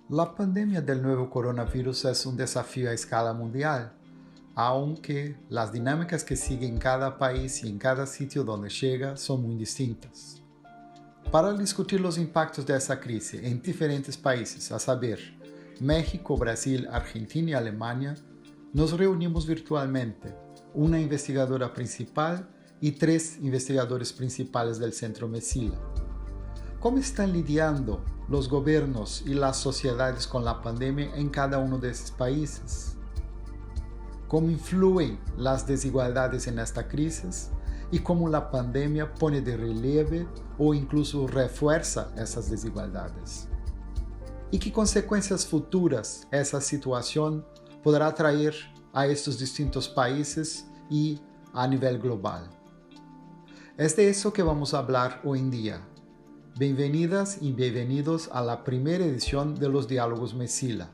La pandemia del nuevo coronavirus es un desafío a escala mundial, aunque las dinámicas que sigue en cada país y en cada sitio donde llega son muy distintas. Para discutir los impactos de esa crisis en diferentes países, a saber, México, Brasil, Argentina y Alemania, nos reunimos virtualmente, una investigadora principal y 3 investigadores principales del Centro Mesila. ¿Cómo están lidiando los gobiernos y las sociedades con la pandemia en cada uno de esos países? ¿Cómo influyen las desigualdades en esta crisis? Y cómo la pandemia pone de relieve o incluso refuerza esas desigualdades. ¿Y qué consecuencias futuras esa situación podrá traer a estos distintos países y a nivel global? Es de eso que vamos a hablar hoy en día. Bienvenidas y bienvenidos a la primera edición de los Diálogos Mesila.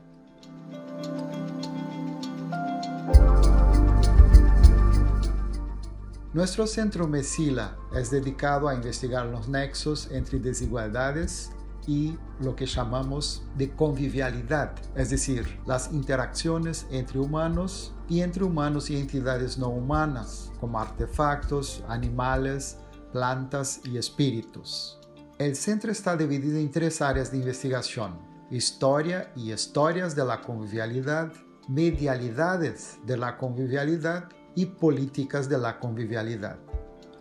Nuestro Centro Mesila es dedicado a investigar los nexos entre desigualdades y lo que llamamos de convivialidad, es decir, las interacciones entre humanos y entidades no humanas, como artefactos, animales, plantas y espíritus. El centro está dividido en 3 áreas de investigación: historia y historias de la convivialidad, medialidades de la convivialidad y políticas de la convivialidad.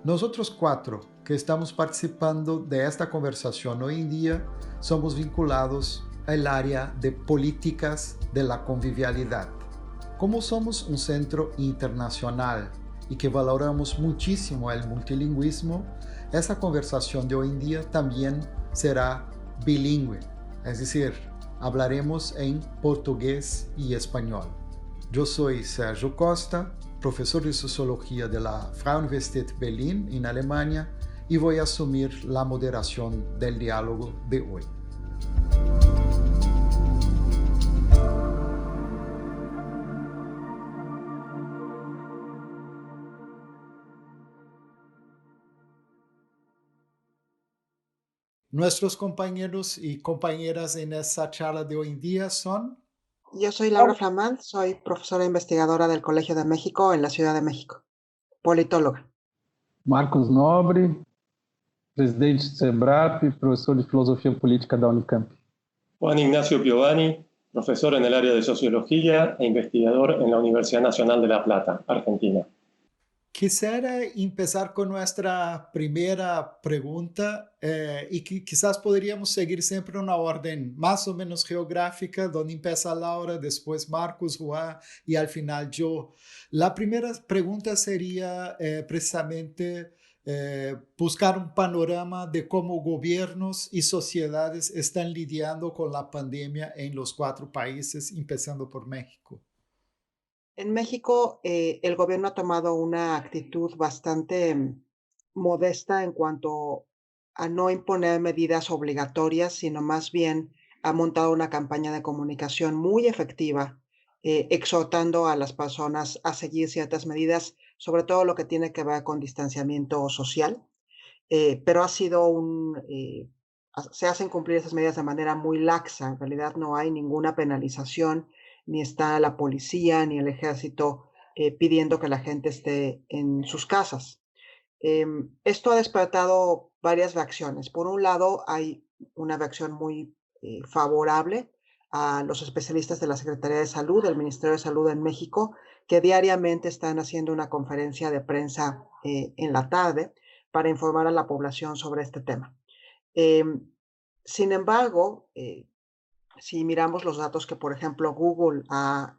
Nosotros 4 que estamos participando de esta conversación hoy en día somos vinculados al área de políticas de la convivialidad. Como somos un centro internacional y que valoramos muchísimo el multilingüismo, esta conversación de hoy en día también será bilingüe, es decir, hablaremos en portugués y español. Yo soy Sergio Costa, profesor de Sociología de la Freie Universität Berlin en Alemania, y voy a asumir la moderación del diálogo de hoy. Nuestros compañeros y compañeras en esta charla de hoy en día son... Yo soy Laura Flamand, soy profesora investigadora del Colegio de México en la Ciudad de México, politóloga. Marcos Nobre, presidente do SEBRAP, professor de Filosofia Política da Unicamp. Juan Ignacio Piovani, profesor en el área de Sociología e investigador en la Universidad Nacional de La Plata, Argentina. Quisiera empezar con nuestra primera pregunta y quizás podríamos seguir siempre una orden más o menos geográfica, donde empieza Laura, después Marcos, Juan y al final yo. La primera pregunta sería precisamente buscar un panorama de cómo gobiernos y sociedades están lidiando con la pandemia en los 4 países, empezando por México. En México, el gobierno ha tomado una actitud bastante modesta en cuanto a no imponer medidas obligatorias, sino más bien ha montado una campaña de comunicación muy efectiva, exhortando a las personas a seguir ciertas medidas, sobre todo lo que tiene que ver con distanciamiento social, pero se hacen cumplir esas medidas de manera muy laxa. En realidad no hay ninguna penalización, ni está la policía ni el ejército pidiendo que la gente esté en sus casas. Esto ha despertado varias reacciones. Por un lado, hay una reacción muy favorable a los especialistas de la Secretaría de Salud, del Ministerio de Salud en México, que diariamente están haciendo una conferencia de prensa en la tarde para informar a la población sobre este tema. Sin embargo, si miramos los datos que, por ejemplo, Google ha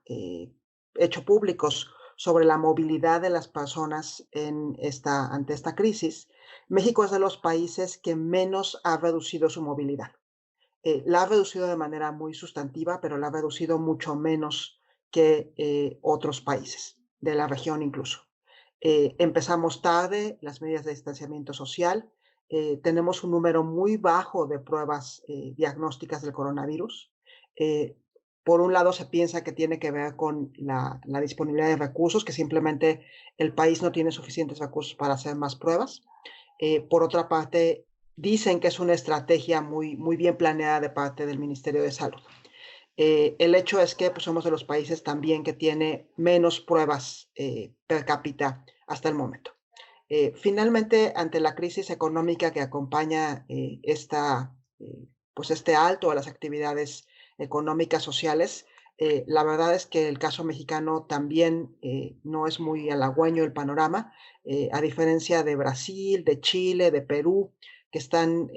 hecho públicos sobre la movilidad de las personas ante esta crisis, México es de los países que menos ha reducido su movilidad. La ha reducido de manera muy sustantiva, pero la ha reducido mucho menos que otros países de la región incluso. Empezamos tarde las medidas de distanciamiento social. Tenemos un número muy bajo de pruebas diagnósticas del coronavirus. Por un lado, se piensa que tiene que ver con la disponibilidad de recursos, que simplemente el país no tiene suficientes recursos para hacer más pruebas. Por otra parte, dicen que es una estrategia muy, muy bien planeada de parte del Ministerio de Salud. El hecho es que pues, somos de los países también que tiene menos pruebas per cápita hasta el momento. Finalmente, ante la crisis económica que acompaña pues este alto a las actividades económicas sociales, la verdad es que el caso mexicano también no es muy halagüeño el panorama, a diferencia de Brasil, de Chile, de Perú, que están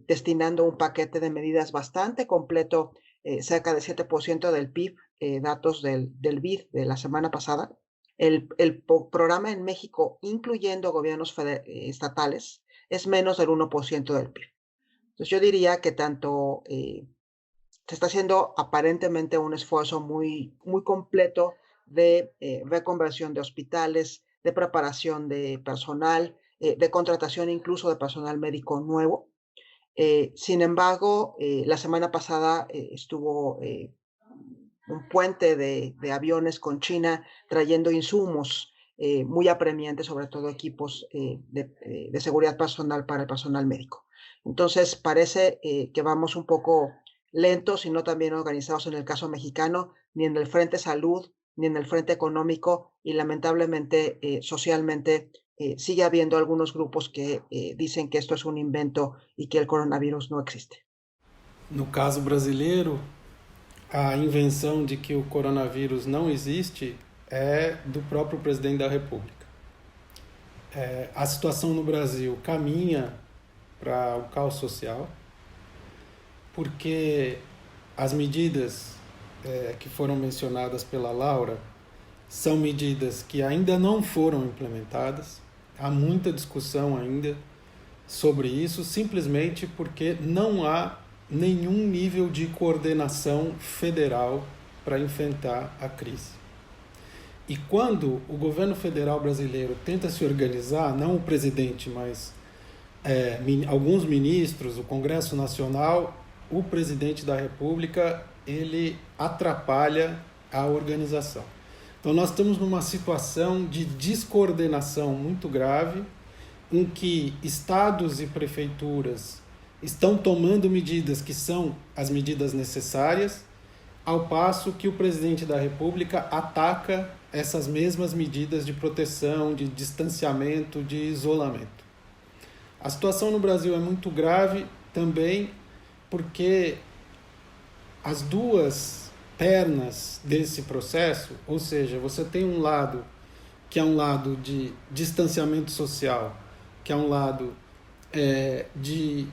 destinando un paquete de medidas bastante completo, cerca de 7% del PIB, datos del BID de la semana pasada. El programa en México, incluyendo gobiernos estatales, es menos del 1% del PIB. Entonces yo diría que tanto se está haciendo aparentemente un esfuerzo muy, muy completo de reconversión de hospitales, de preparación de personal, de contratación incluso de personal médico nuevo. Sin embargo, la semana pasada estuvo un puente de aviones con China trayendo insumos muy apremiantes, sobre todo equipos de seguridad personal para el personal médico. Entonces, parece que vamos un poco lentos y no tan bien organizados en el caso mexicano, ni en el frente salud, ni en el frente económico, y lamentablemente socialmente sigue habiendo algunos grupos que dicen que esto es un invento y que el coronavirus no existe. No caso brasileiro, a invenção de que o coronavírus não existe é do próprio presidente da República. A situação no Brasil caminha para o caos social, porque as medidas que foram mencionadas pela Laura são medidas que ainda não foram implementadas. Há muita discussão ainda sobre isso, simplesmente porque não há nenhum nível de coordenação federal para enfrentar a crise. E quando o governo federal brasileiro tenta se organizar, não o presidente, mas alguns ministros, o Congresso Nacional, o presidente da República, ele atrapalha a organização. Então nós estamos numa situação de descoordenação muito grave, em que estados e prefeituras estão tomando medidas que são as medidas necessárias, ao passo que o presidente da República ataca essas mesmas medidas de proteção, de distanciamento, de isolamento. A situação no Brasil é muito grave também porque as duas pernas desse processo, ou seja, você tem um lado que é um lado de distanciamento social, que é um lado de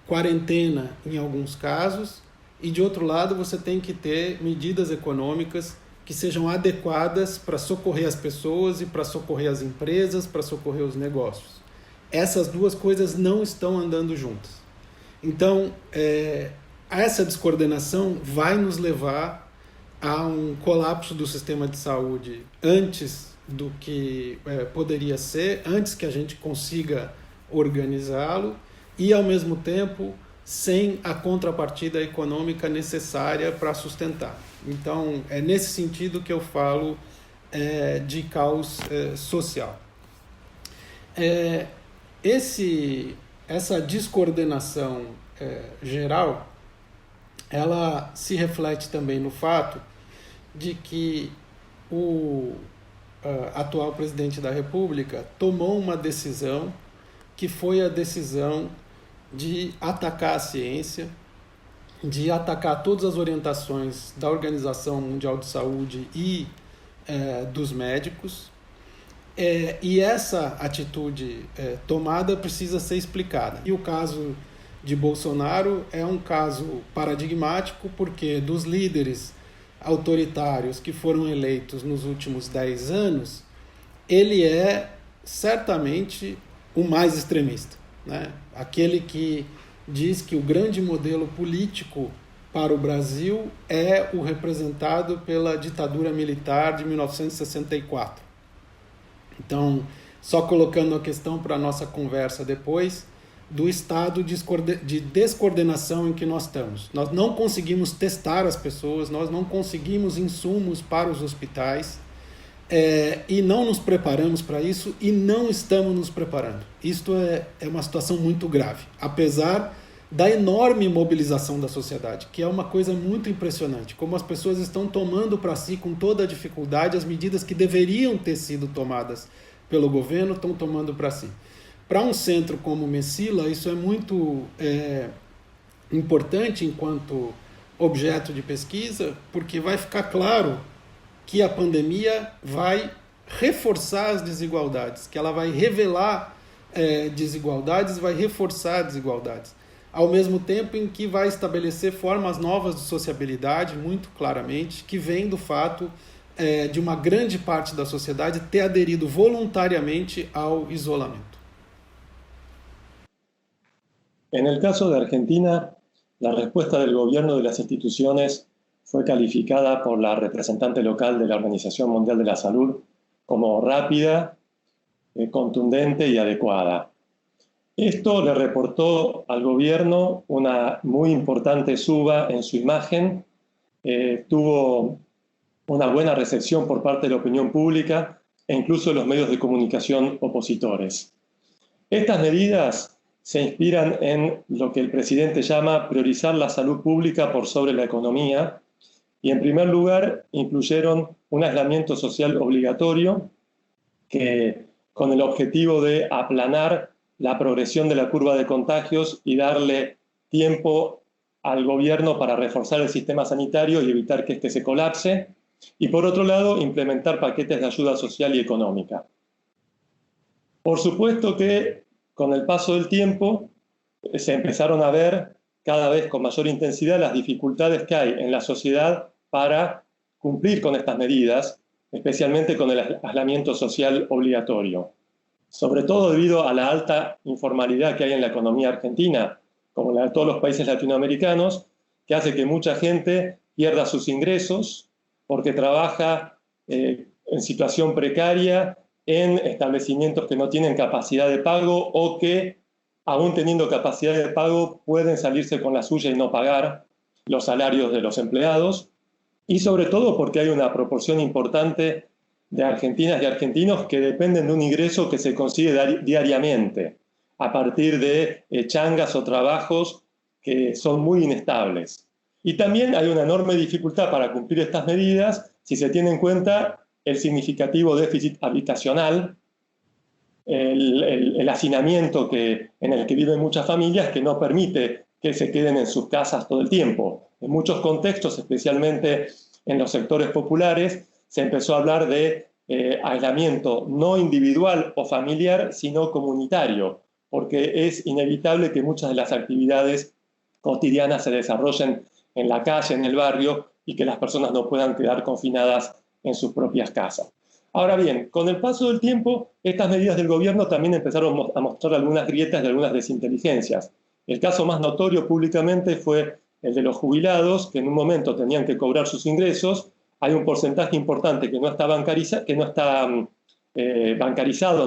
quarentena em alguns casos, e de outro lado você tem que ter medidas econômicas que sejam adequadas para socorrer as pessoas e para socorrer as empresas, para socorrer os negócios. Essas duas coisas não estão andando juntas. Então, essa descoordenação vai nos levar a um colapso do sistema de saúde antes do que poderia ser, antes que a gente consiga organizá-lo e, ao mesmo tempo, sem a contrapartida econômica necessária para sustentar. Então, é nesse sentido que eu falo de caos social. Essa descoordenação geral, ela se reflete também no fato de que o atual presidente da República tomou uma decisão que foi a decisão de atacar a ciência, de atacar todas as orientações da Organização Mundial de Saúde e dos médicos. E essa atitude tomada precisa ser explicada. E o caso de Bolsonaro é um caso paradigmático, porque dos líderes autoritários que foram eleitos nos últimos 10 anos, ele é certamente o mais extremista, né? Aquele que diz que o grande modelo político para o Brasil é o representado pela ditadura militar de 1964. Então, só colocando a questão para a nossa conversa depois, do estado de descoordenação em que nós estamos. Nós não conseguimos testar as pessoas, nós não conseguimos insumos para os hospitais, e não nos preparamos para isso e não estamos nos preparando. Isto é uma situação muito grave, apesar da enorme mobilização da sociedade, que é uma coisa muito impressionante, como as pessoas estão tomando para si com toda a dificuldade as medidas que deveriam ter sido tomadas pelo governo, estão tomando para si. Para um centro como Messila, isso é muito importante enquanto objeto de pesquisa, porque vai ficar claro que a pandemia vai reforçar as desigualdades, que ela vai revelar desigualdades, vai reforçar desigualdades, ao mesmo tempo em que vai estabelecer formas novas de sociabilidade, muito claramente, que vem do fato de uma grande parte da sociedade ter aderido voluntariamente ao isolamento. En el caso de Argentina, la respuesta del gobierno y de las instituciones fue calificada por la representante local de la Organización Mundial de la Salud como rápida, contundente y adecuada. Esto le reportó al gobierno una muy importante suba en su imagen, tuvo una buena recepción por parte de la opinión pública e incluso de los medios de comunicación opositores. Estas medidas se inspiran en lo que el presidente llama priorizar la salud pública por sobre la economía y, en primer lugar, incluyeron un aislamiento social obligatorio que, con el objetivo de aplanar la progresión de la curva de contagios y darle tiempo al gobierno para reforzar el sistema sanitario y evitar que este se colapse, y por otro lado, implementar paquetes de ayuda social y económica. Por supuesto que con el paso del tiempo se empezaron a ver cada vez con mayor intensidad las dificultades que hay en la sociedad para cumplir con estas medidas, especialmente con el aislamiento social obligatorio. Sobre todo debido a la alta informalidad que hay en la economía argentina, como la de todos los países latinoamericanos, que hace que mucha gente pierda sus ingresos porque trabaja en situación precaria en establecimientos que no tienen capacidad de pago o que, aún teniendo capacidad de pago, pueden salirse con la suya y no pagar los salarios de los empleados. Y sobre todo porque hay una proporción importante de argentinas y argentinos que dependen de un ingreso que se consigue diariamente, a partir de changas o trabajos que son muy inestables. Y también hay una enorme dificultad para cumplir estas medidas si se tiene en cuenta el significativo déficit habitacional, el hacinamiento en el que viven muchas familias, que no permite que se queden en sus casas todo el tiempo. En muchos contextos, especialmente en los sectores populares, se empezó a hablar de aislamiento no individual o familiar, sino comunitario, porque es inevitable que muchas de las actividades cotidianas se desarrollen en la calle, en el barrio, y que las personas no puedan quedar confinadas en sus propias casas. Ahora bien, con el paso del tiempo, estas medidas del gobierno también empezaron a mostrar algunas grietas y algunas desinteligencias. El caso más notorio públicamente fue el de los jubilados, que en un momento tenían que cobrar sus ingresos. Hay un porcentaje importante que no está bancarizado,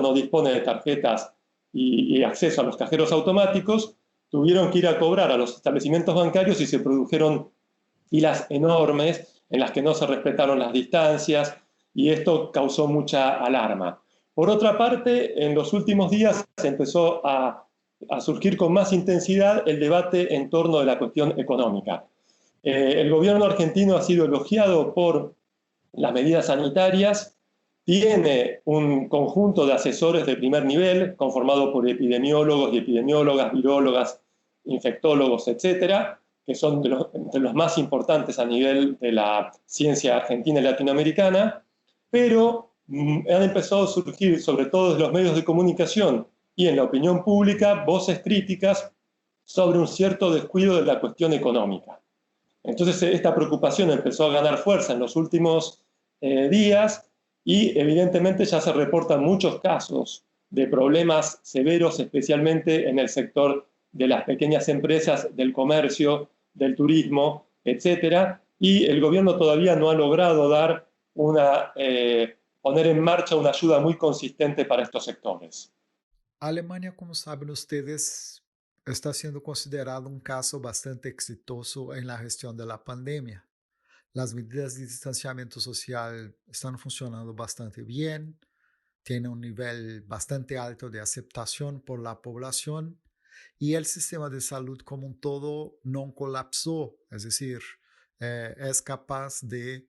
no dispone de tarjetas y acceso a los cajeros automáticos. Tuvieron que ir a cobrar a los establecimientos bancarios y se produjeron filas enormes en las que no se respetaron las distancias, y esto causó mucha alarma. Por otra parte, en los últimos días se empezó a surgir con más intensidad el debate en torno de la cuestión económica. El gobierno argentino ha sido elogiado por las medidas sanitarias, tiene un conjunto de asesores de primer nivel, conformado por epidemiólogos y epidemiólogas, virólogas, infectólogos, etcétera, que son entre los más importantes a nivel de la ciencia argentina y latinoamericana, pero han empezado a surgir, sobre todo de los medios de comunicación y en la opinión pública, voces críticas sobre un cierto descuido de la cuestión económica. Entonces, esta preocupación empezó a ganar fuerza en los últimos días y, evidentemente, ya se reportan muchos casos de problemas severos, especialmente en el sector de las pequeñas empresas, del comercio, del turismo, etcétera, y el gobierno todavía no ha logrado poner en marcha una ayuda muy consistente para estos sectores. A Alemanha, como sabem ustedes, está siendo considerado un caso bastante exitoso en la gestión de la pandemia. Las medidas de distanciamiento social están funcionando bastante bien, tiene un nivel bastante alto de aceptación por la población y el sistema de salud como un todo no colapsó, es decir, es capaz de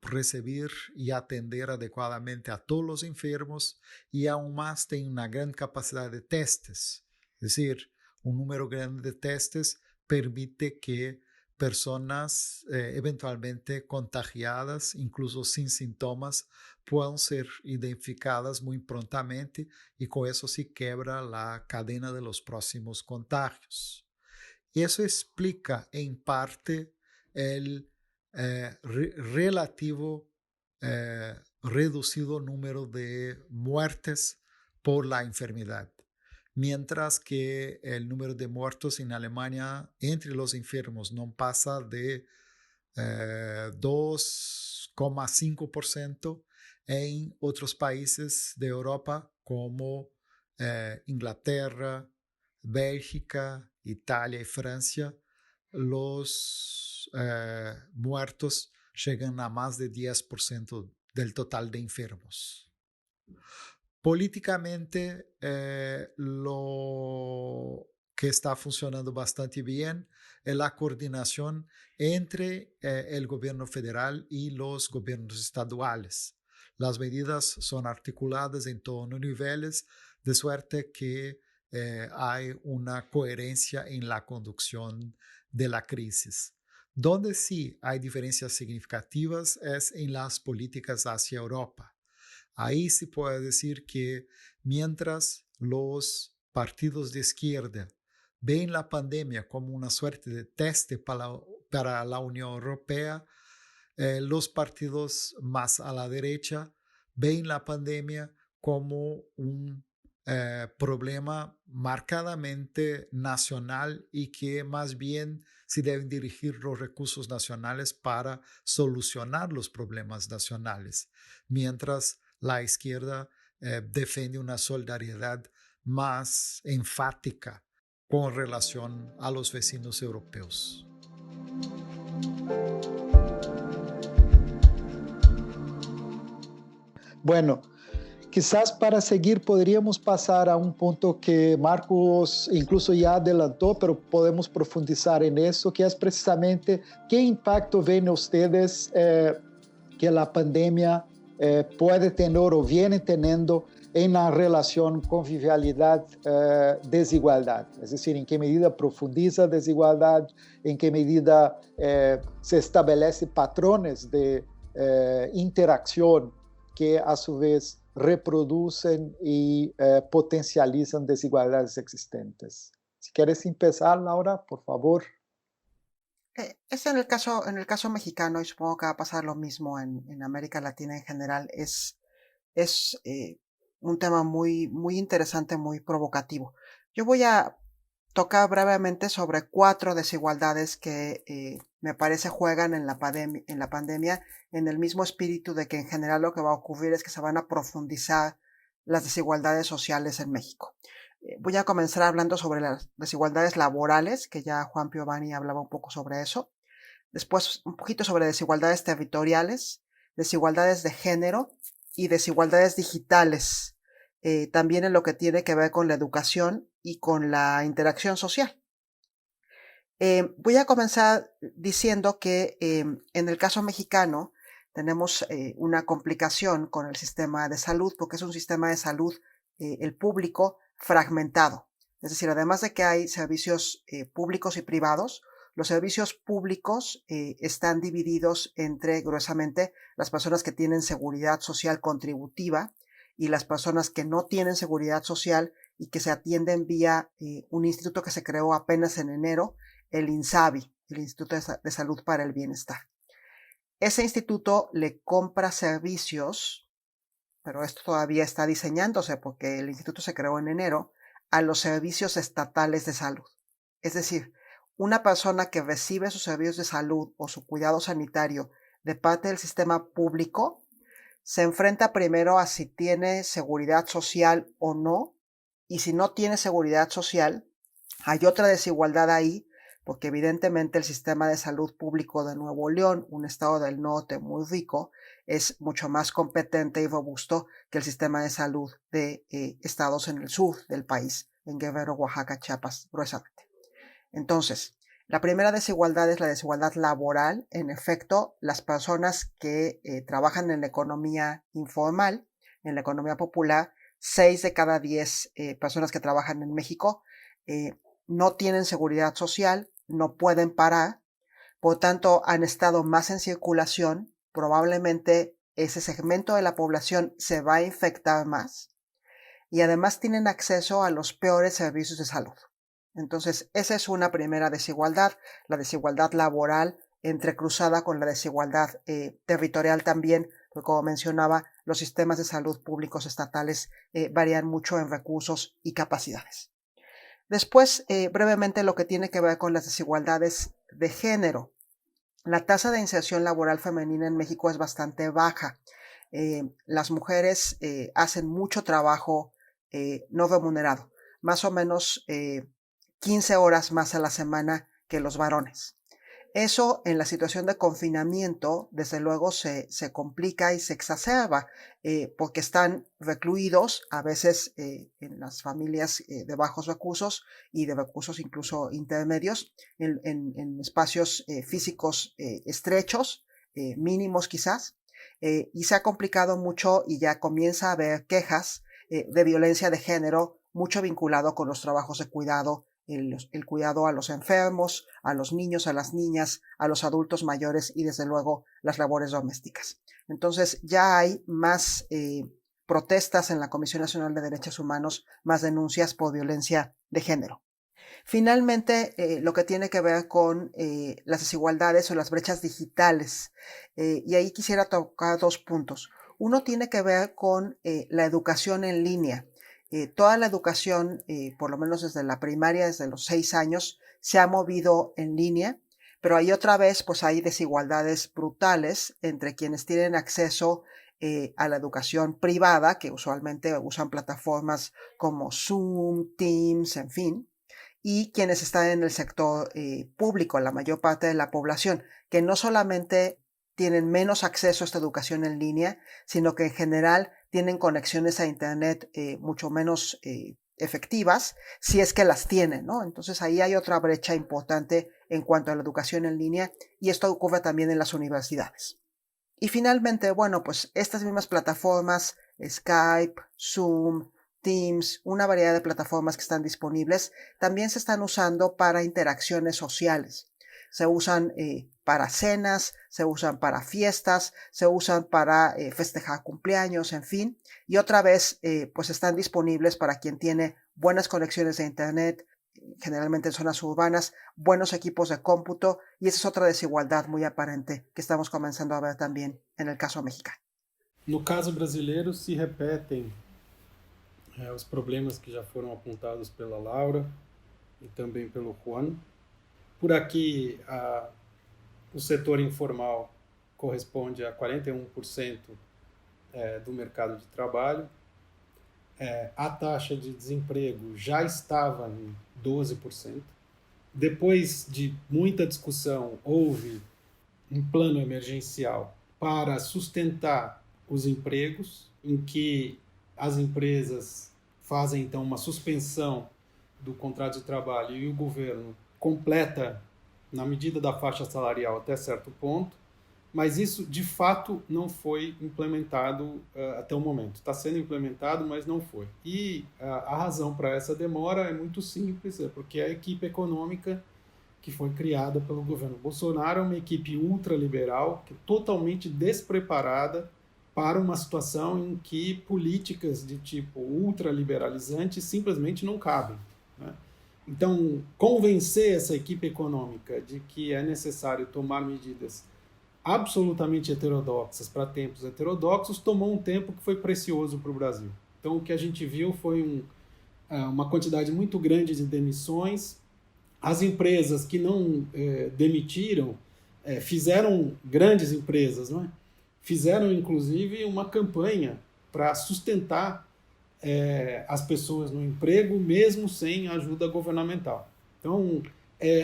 recibir y atender adecuadamente a todos los enfermos y aún más tiene una gran capacidad de testes, es decir, un número grande de testes permite que personas eventualmente contagiadas, incluso sin síntomas, puedan ser identificadas muy prontamente y con eso se quebra la cadena de los próximos contagios. Eso explica en parte el relativo reducido número de muertes por la enfermedad. Mientras que el número de muertos en Alemania entre los enfermos no pasa de 2,5%, en otros países de Europa como Inglaterra, Bélgica, Italia y Francia, los muertos llegan a más de 10% del total de enfermos. Políticamente, lo que está funcionando bastante bien es la coordinación entre el gobierno federal y los gobiernos estaduales. Las medidas son articuladas en todos los niveles, de suerte que hay una coherencia en la conducción de la crisis. Donde sí hay diferencias significativas es en las políticas hacia Europa. Ahí se puede decir que mientras los partidos de izquierda ven la pandemia como una suerte de teste para la Unión Europea, los partidos más a la derecha ven la pandemia como un problema marcadamente nacional y que más bien se deben dirigir los recursos nacionales para solucionar los problemas nacionales, mientras la izquierda defiende una solidaridad más enfática con relación a los vecinos europeos. Bueno, quizás para seguir podríamos pasar a un punto que Marcos incluso ya adelantó, pero podemos profundizar en eso, que es precisamente qué impacto ven ustedes que la pandemia puede tener o viene teniendo en la relación convivialidad-desigualdad. Es decir, en qué medida profundiza desigualdad, en qué medida se establecen patrones de interacción que a su vez reproducen y potencializan desigualdades existentes. Si quieres empezar, Laura, por favor. Es en el caso mexicano, y supongo que va a pasar lo mismo en América Latina en general, es un tema muy, muy interesante, muy provocativo. Yo voy a tocar brevemente sobre 4 desigualdades que me parece juegan en la pandemia en el mismo espíritu de que en general lo que va a ocurrir es que se van a profundizar las desigualdades sociales en México. Voy a comenzar hablando sobre las desigualdades laborales, que ya Juan Piovani hablaba un poco sobre eso. Después un poquito sobre desigualdades territoriales, desigualdades de género y desigualdades digitales, también en lo que tiene que ver con la educación y con la interacción social. Voy a comenzar diciendo que en el caso mexicano tenemos una complicación con el sistema de salud, porque es un sistema de salud, el público, fragmentado. Es decir, además de que hay servicios públicos y privados, los servicios públicos están divididos entre, gruesamente, las personas que tienen seguridad social contributiva y las personas que no tienen seguridad social y que se atienden vía un instituto que se creó apenas en enero, el INSABI, el Instituto de Salud para el Bienestar. Ese instituto le compra servicios, pero esto todavía está diseñándose porque el instituto se creó en enero, a los servicios estatales de salud. Es decir, una persona que recibe sus servicios de salud o su cuidado sanitario de parte del sistema público se enfrenta primero a si tiene seguridad social o no, y si no tiene seguridad social, Hay otra desigualdad ahí, porque evidentemente el sistema de salud público de Nuevo León, un estado del norte muy rico, es mucho más competente y robusto que el sistema de salud de estados en el sur del país, en Guerrero, Oaxaca, Chiapas, gruesamente. Entonces, la primera desigualdad es la desigualdad laboral. En efecto, las personas que trabajan en la economía informal, en la economía popular, 6 de cada 10 personas que trabajan en México no tienen seguridad social, no pueden parar, por tanto han estado más en circulación, probablemente ese segmento de la población se va a infectar más y además tienen acceso a los peores servicios de salud. Entonces, esa es una primera desigualdad, la desigualdad laboral entrecruzada con la desigualdad territorial también, porque como mencionaba, los sistemas de salud públicos estatales varían mucho en recursos y capacidades. Después, brevemente, lo que tiene que ver con las desigualdades de género. La tasa de inserción laboral femenina en México es bastante baja. Las mujeres hacen mucho trabajo no remunerado, más o menos 15 horas más a la semana que los varones. Eso en la situación de confinamiento, desde luego, se complica y se exacerba porque están recluidos, a veces en las familias de bajos recursos y de recursos incluso intermedios, en espacios físicos estrechos, mínimos quizás, y se ha complicado mucho y ya comienza a haber quejas de violencia de género, mucho vinculado con los trabajos de cuidado, el cuidado a los enfermos, a los niños, a las niñas, a los adultos mayores y desde luego las labores domésticas. Entonces ya hay más protestas en la Comisión Nacional de Derechos Humanos, más denuncias por violencia de género. Finalmente, lo que tiene que ver con las desigualdades o las brechas digitales. Y ahí quisiera tocar 2 puntos. Uno tiene que ver con la educación en línea. Toda la educación, por lo menos desde la primaria, desde los 6 años, se ha movido en línea, pero ahí otra vez pues hay desigualdades brutales entre quienes tienen acceso a la educación privada, que usualmente usan plataformas como Zoom, Teams, en fin, y quienes están en el sector público, la mayor parte de la población, que no solamente tienen menos acceso a esta educación en línea, sino que en general tienen conexiones a Internet mucho menos efectivas, si es que las tienen, ¿no? Entonces ahí hay otra brecha importante en cuanto a la educación en línea y esto ocurre también en las universidades. Y finalmente, bueno, pues estas mismas plataformas, Skype, Zoom, Teams, una variedad de plataformas que están disponibles, también se están usando para interacciones sociales. Se usan para cenas, se usan para fiestas, se usan para festejar cumpleaños, en fin. Y otra vez, pues están disponibles para quien tiene buenas conexiones de Internet, generalmente en zonas urbanas, buenos equipos de cómputo, y esa es otra desigualdad muy aparente que estamos comenzando a ver también en el caso mexicano. No caso brasileiro, se repetem os problemas que já foram apontados pela Laura e também pelo Juan. Por aqui, o setor informal corresponde a 41% do mercado de trabalho. A taxa de desemprego já estava em 12%. Depois de muita discussão, houve um plano emergencial para sustentar os empregos, em que as empresas fazem, então, uma suspensão do contrato de trabalho e o governo completa na medida da faixa salarial até certo ponto, mas isso de fato não foi implementado até o momento. Está sendo implementado, mas não foi. E a razão para essa demora é muito simples, é porque a equipe econômica que foi criada pelo governo Bolsonaro é uma equipe ultraliberal, que é totalmente despreparada para uma situação em que políticas de tipo ultraliberalizante simplesmente não cabem, né? Então, convencer essa equipe econômica de que é necessário tomar medidas absolutamente heterodoxas para tempos heterodoxos tomou um tempo que foi precioso para o Brasil. Então, o que a gente viu foi uma quantidade muito grande de demissões. As empresas que não demitiram fizeram, grandes empresas, não é? Fizeram, inclusive, uma campanha para sustentar as pessoas no emprego, mesmo sem ajuda governamental. Então,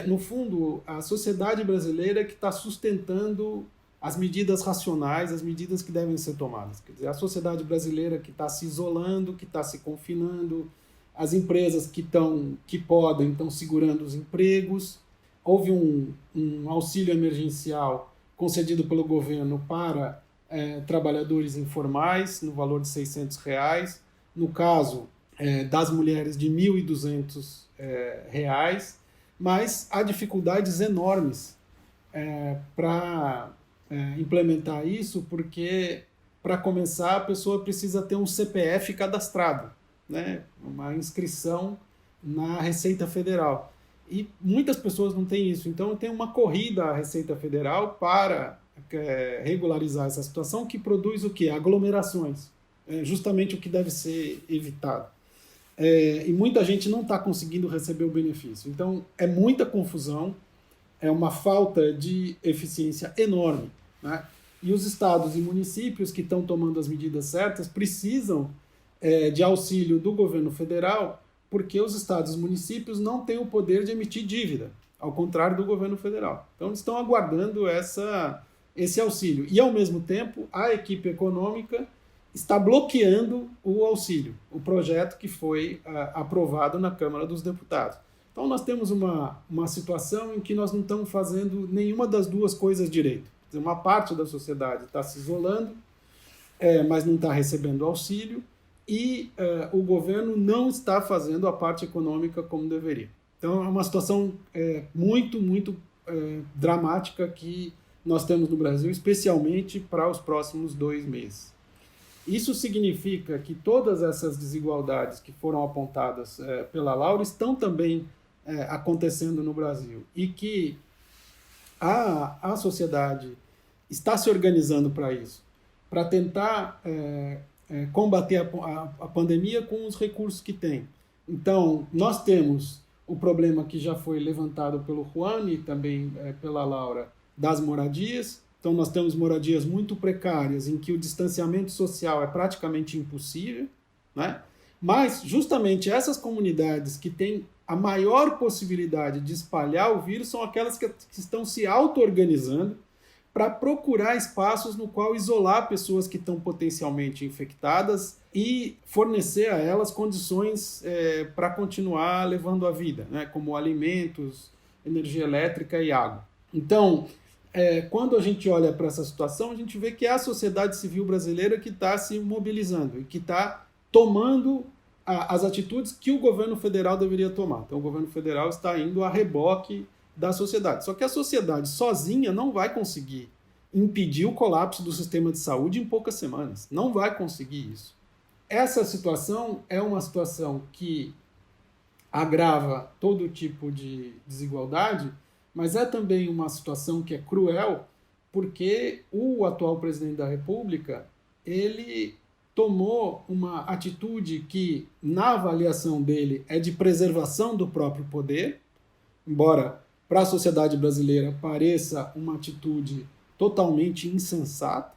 no fundo, a sociedade brasileira que está sustentando as medidas racionais, as medidas que devem ser tomadas. Quer dizer, a sociedade brasileira que está se isolando, que está se confinando, as empresas que podem estão segurando os empregos. Houve um auxílio emergencial concedido pelo governo para trabalhadores informais, no valor de R$600. No caso das mulheres, de R$1.200, mas há dificuldades enormes para implementar isso, porque, para começar, a pessoa precisa ter um CPF cadastrado, né? Uma inscrição na Receita Federal. E muitas pessoas não têm isso. Então, tem uma corrida à Receita Federal para regularizar essa situação, que produz o quê? Aglomerações. Justamente o que deve ser evitado. E muita gente não está conseguindo receber o benefício. Então, é muita confusão, é uma falta de eficiência enorme, né? E os estados e municípios que estão tomando as medidas certas precisam de auxílio do governo federal, porque os estados e municípios não têm o poder de emitir dívida, ao contrário do governo federal. Então, eles estão aguardando esse auxílio. E, ao mesmo tempo, a equipe econômica está bloqueando o auxílio, o projeto que foi aprovado na Câmara dos Deputados. Então, nós temos uma situação em que nós não estamos fazendo nenhuma das duas coisas direito. Quer dizer, uma parte da sociedade está se isolando, mas não está recebendo auxílio, e o governo não está fazendo a parte econômica como deveria. Então, é uma situação muito, muito dramática que nós temos no Brasil, especialmente para os próximos 2 meses. Isso significa que todas essas desigualdades que foram apontadas pela Laura estão também acontecendo no Brasil, e que a sociedade está se organizando para isso, para tentar combater a pandemia com os recursos que tem. Então, nós temos o problema que já foi levantado pelo Juan e também pela Laura, das moradias. Então, nós temos moradias muito precárias, em que o distanciamento social é praticamente impossível, né? Mas, justamente, essas comunidades que têm a maior possibilidade de espalhar o vírus são aquelas que estão se auto-organizando para procurar espaços no qual isolar pessoas que estão potencialmente infectadas e fornecer a elas condições para continuar levando a vida, né? Como alimentos, energia elétrica e água. Então, quando a gente olha para essa situação, a gente vê que é a sociedade civil brasileira que está se mobilizando e que está tomando as atitudes que o governo federal deveria tomar. Então, o governo federal está indo a reboque da sociedade. Só que a sociedade sozinha não vai conseguir impedir o colapso do sistema de saúde em poucas semanas. Não vai conseguir isso. Essa situação é uma situação que agrava todo tipo de desigualdade, mas é também uma situação que é cruel, porque o atual presidente da República, ele tomou uma atitude que, na avaliação dele, é de preservação do próprio poder, embora para a sociedade brasileira pareça uma atitude totalmente insensata,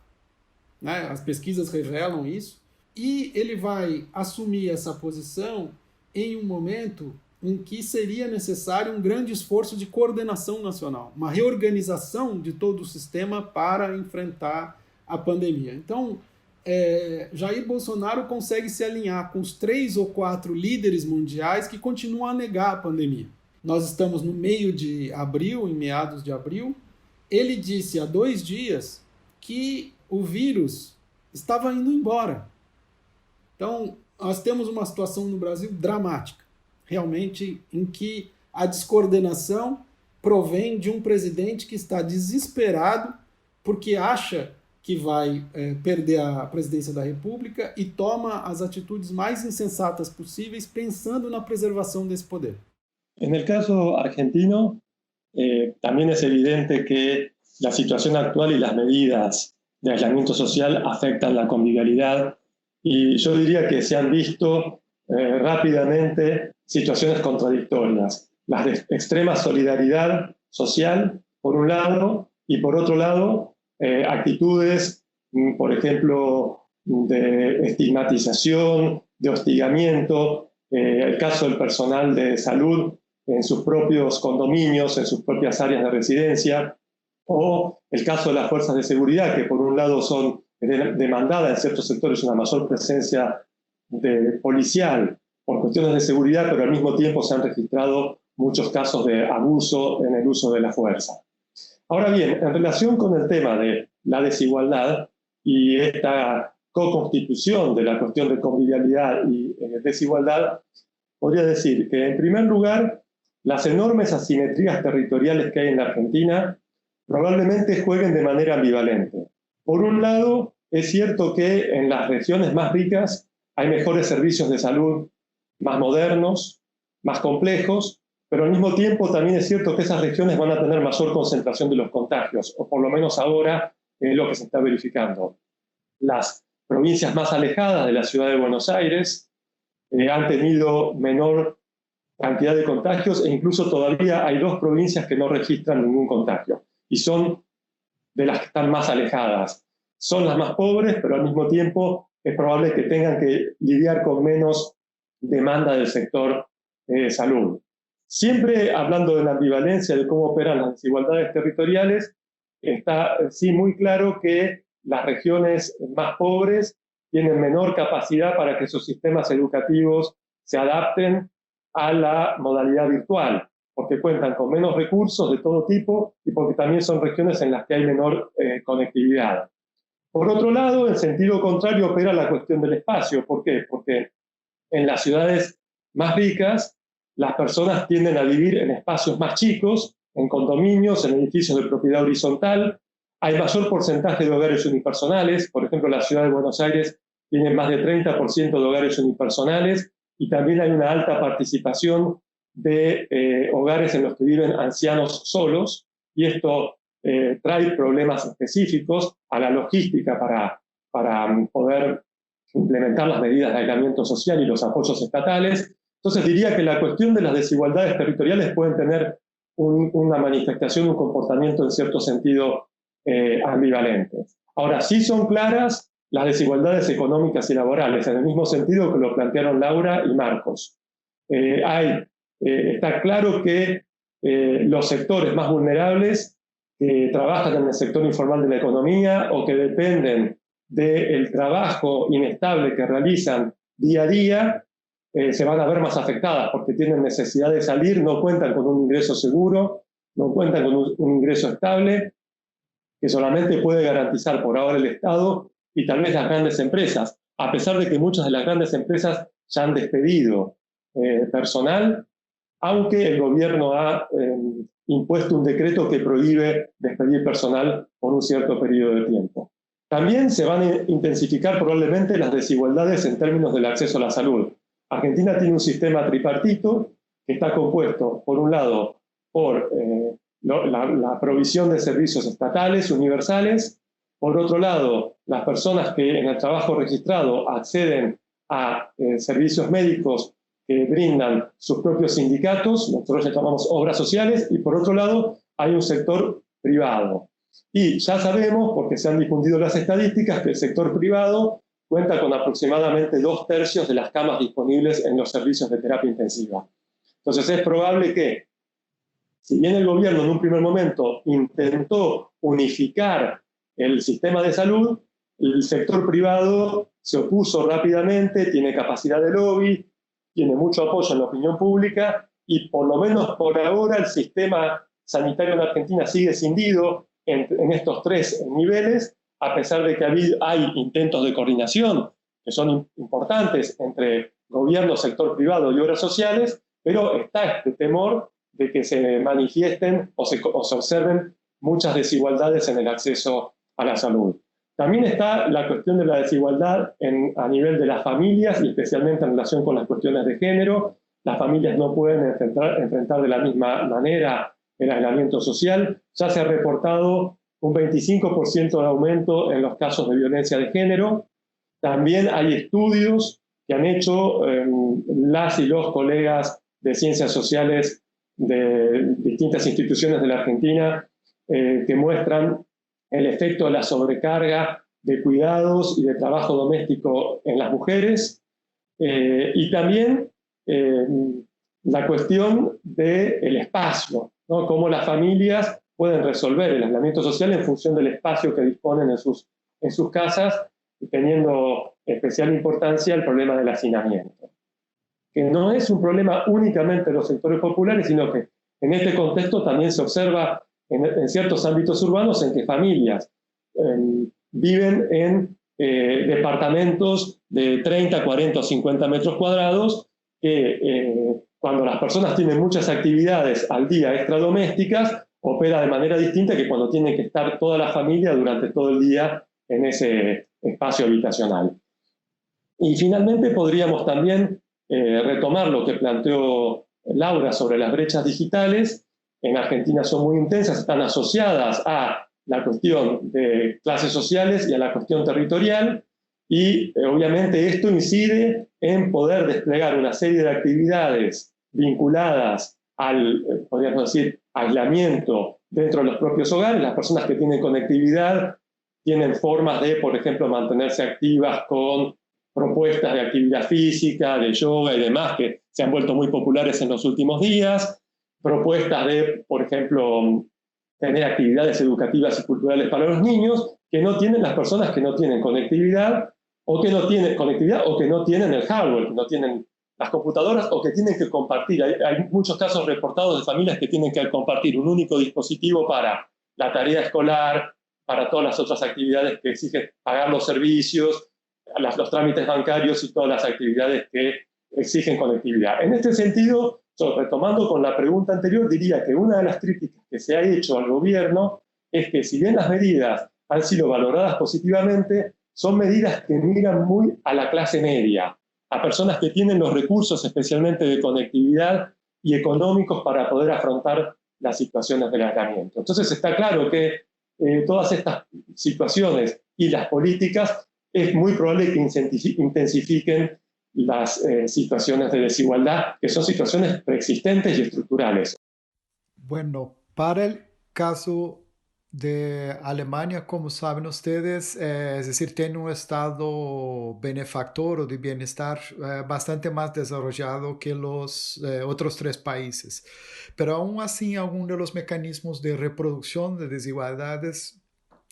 né? As pesquisas revelam isso, e ele vai assumir essa posição em um momento em que seria necessário um grande esforço de coordenação nacional, uma reorganização de todo o sistema para enfrentar a pandemia. Então, Jair Bolsonaro consegue se alinhar com os 3 ou 4 líderes mundiais que continuam a negar a pandemia. Nós estamos no meio de abril, em meados de abril. Ele disse há 2 dias que o vírus estava indo embora. Então, nós temos uma situação no Brasil dramática, realmente, em que a descoordenação provém de um presidente que está desesperado porque acha que vai perder a presidência da República e toma as atitudes mais insensatas possíveis pensando na preservação desse poder. En el caso argentino, también es evidente que la situación actual y las medidas de aislamiento social afectan la convivialidad, y yo diría que se han visto rápidamente situaciones contradictorias. Las de extrema solidaridad social, por un lado, y por otro lado, actitudes, por ejemplo, de estigmatización de hostigamiento, el caso del personal de salud en sus propios condominios, en sus propias áreas de residencia, o el caso de las fuerzas de seguridad, que por un lado son demandadas en ciertos sectores una mayor presencia policial por cuestiones de seguridad, pero al mismo tiempo se han registrado muchos casos de abuso en el uso de la fuerza. Ahora bien, en relación con el tema de la desigualdad y esta co-constitución de la cuestión de convivialidad y desigualdad, podría decir que, en primer lugar, las enormes asimetrías territoriales que hay en la Argentina probablemente jueguen de manera ambivalente. Por un lado, es cierto que en las regiones más ricas hay mejores servicios de salud, más modernos, más complejos, pero al mismo tiempo también es cierto que esas regiones van a tener mayor concentración de los contagios, o por lo menos ahora es lo que se está verificando. Las provincias más alejadas de la ciudad de Buenos Aires han tenido menor cantidad de contagios, e incluso todavía hay 2 provincias que no registran ningún contagio, y son de las que están más alejadas. Son las más pobres, pero al mismo tiempo es probable que tengan que lidiar con menos demanda del sector salud. Siempre hablando de la ambivalencia, de cómo operan las desigualdades territoriales, está sí muy claro que las regiones más pobres tienen menor capacidad para que sus sistemas educativos se adapten a la modalidad virtual, porque cuentan con menos recursos de todo tipo y porque también son regiones en las que hay menor conectividad. Por otro lado, en sentido contrario opera la cuestión del espacio. ¿Por qué? Porque en las ciudades más ricas las personas tienden a vivir en espacios más chicos, en condominios, en edificios de propiedad horizontal. Hay mayor porcentaje de hogares unipersonales. Por ejemplo, la ciudad de Buenos Aires tiene más de 30% de hogares unipersonales, y también hay una alta participación de hogares en los que viven ancianos solos, y esto trae problemas específicos a la logística para poder implementar las medidas de aislamiento social y los apoyos estatales. Entonces diría que la cuestión de las desigualdades territoriales pueden tener una manifestación, un comportamiento en cierto sentido ambivalente. Ahora, sí son claras las desigualdades económicas y laborales, en el mismo sentido que lo plantearon Laura y Marcos. Está claro que los sectores más vulnerables que trabajan en el sector informal de la economía o que dependen del trabajo inestable que realizan día a día, se van a ver más afectadas porque tienen necesidad de salir, no cuentan con un ingreso seguro, no cuentan con un ingreso estable, que solamente puede garantizar por ahora el Estado y tal vez las grandes empresas, a pesar de que muchas de las grandes empresas ya han despedido personal, aunque el gobierno ha impuesto un decreto que prohíbe despedir personal por un cierto periodo de tiempo. También se van a intensificar probablemente las desigualdades en términos del acceso a la salud. Argentina tiene un sistema tripartito que está compuesto, por un lado, por la provisión de servicios estatales universales, por otro lado, las personas que en el trabajo registrado acceden a servicios médicos que brindan sus propios sindicatos, nosotros les llamamos obras sociales, y por otro lado hay un sector privado. Y ya sabemos, porque se han difundido las estadísticas, que el sector privado cuenta con aproximadamente 2/3 de las camas disponibles en los servicios de terapia intensiva. Entonces es probable que, si bien el gobierno en un primer momento intentó unificar el sistema de salud, el sector privado se opuso rápidamente, tiene capacidad de lobby, tiene mucho apoyo en la opinión pública, y por lo menos por ahora el sistema sanitario en Argentina sigue cindido en estos 3 niveles, a pesar de que hay intentos de coordinación que son importantes entre gobierno, sector privado y obras sociales, pero está este temor de que se manifiesten o se observen muchas desigualdades en el acceso a la salud. También está la cuestión de la desigualdad a nivel de las familias, y especialmente en relación con las cuestiones de género. Las familias no pueden enfrentar de la misma manera el aislamiento social. Ya se ha reportado un 25% de aumento en los casos de violencia de género. También hay estudios que han hecho las y los colegas de ciencias sociales de distintas instituciones de la Argentina que muestran el efecto de la sobrecarga de cuidados y de trabajo doméstico en las mujeres. y también la cuestión del espacio, ¿no? Cómo las familias pueden resolver el aislamiento social en función del espacio que disponen en sus casas, teniendo especial importancia el problema del hacinamiento, que no es un problema únicamente de los sectores populares, sino que en este contexto también se observa en ciertos ámbitos urbanos en que familias viven en departamentos de 30, 40 o 50 metros cuadrados, que cuando las personas tienen muchas actividades al día extradomésticas, opera de manera distinta que cuando tiene que estar toda la familia durante todo el día en ese espacio habitacional. Y finalmente podríamos también retomar lo que planteó Laura sobre las brechas digitales. En Argentina son muy intensas, están asociadas a la cuestión de clases sociales y a la cuestión territorial, y obviamente esto incide en poder desplegar una serie de actividades vinculadas al, podríamos decir, aislamiento dentro de los propios hogares. Las personas que tienen conectividad tienen formas de, por ejemplo, mantenerse activas con propuestas de actividad física, de yoga y demás, que se han vuelto muy populares en los últimos días, propuestas de, por ejemplo, tener actividades educativas y culturales para los niños, que no tienen las personas que no tienen conectividad, o que no tienen conectividad, o que no tienen el hardware, que no tienen las computadoras, o que tienen que compartir. Hay muchos casos reportados de familias que tienen que compartir un único dispositivo para la tarea escolar, para todas las otras actividades que exigen pagar los servicios, los trámites bancarios y todas las actividades que exigen conectividad. En este sentido, retomando con la pregunta anterior, diría que una de las críticas que se ha hecho al gobierno es que, si bien las medidas han sido valoradas positivamente, son medidas que miran muy a la clase media, a personas que tienen los recursos, especialmente de conectividad y económicos, para poder afrontar las situaciones del aislamiento. Entonces está claro que todas estas situaciones y las políticas es muy probable que intensifiquen las situaciones de desigualdad, que son situaciones preexistentes y estructurales. Bueno, para el caso de Alemania, como saben ustedes, es decir, tiene un estado benefactor o de bienestar bastante más desarrollado que los otros 3 países. Pero aún así, algunos de los mecanismos de reproducción de desigualdades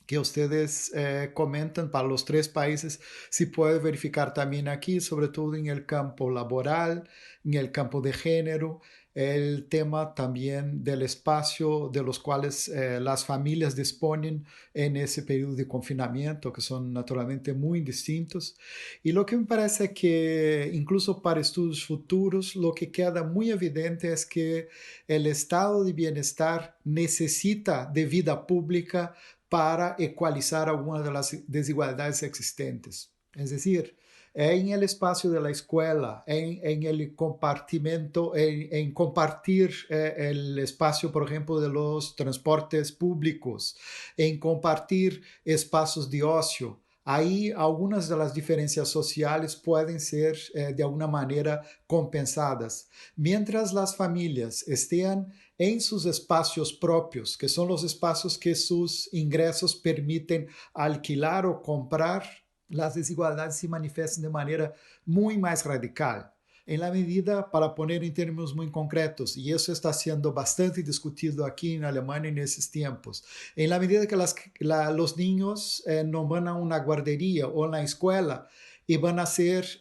que ustedes comentan para los 3 países se puede verificar también aquí, sobre todo en el campo laboral, en el campo de género, el tema también del espacio de los cuales las familias disponen en ese periodo de confinamiento, que son naturalmente muy distintos. Y lo que me parece que incluso para estudios futuros, lo que queda muy evidente es que el estado de bienestar necesita de vida pública para ecualizar algunas de las desigualdades existentes. Es decir, en el espacio de la escuela, en el compartimento, en compartir el espacio, por ejemplo, de los transportes públicos, en compartir espacios de ocio. Ahí algunas de las diferencias sociales pueden ser de alguna manera compensadas. Mientras las familias estén en sus espacios propios, que son los espacios que sus ingresos permiten alquilar o comprar, las desigualdades se manifiestan de manera muy más radical. En la medida, para poner en términos muy concretos, y eso está siendo bastante discutido aquí en Alemania en esos tiempos, en la medida que los niños no van a una guardería o a la escuela y van a hacer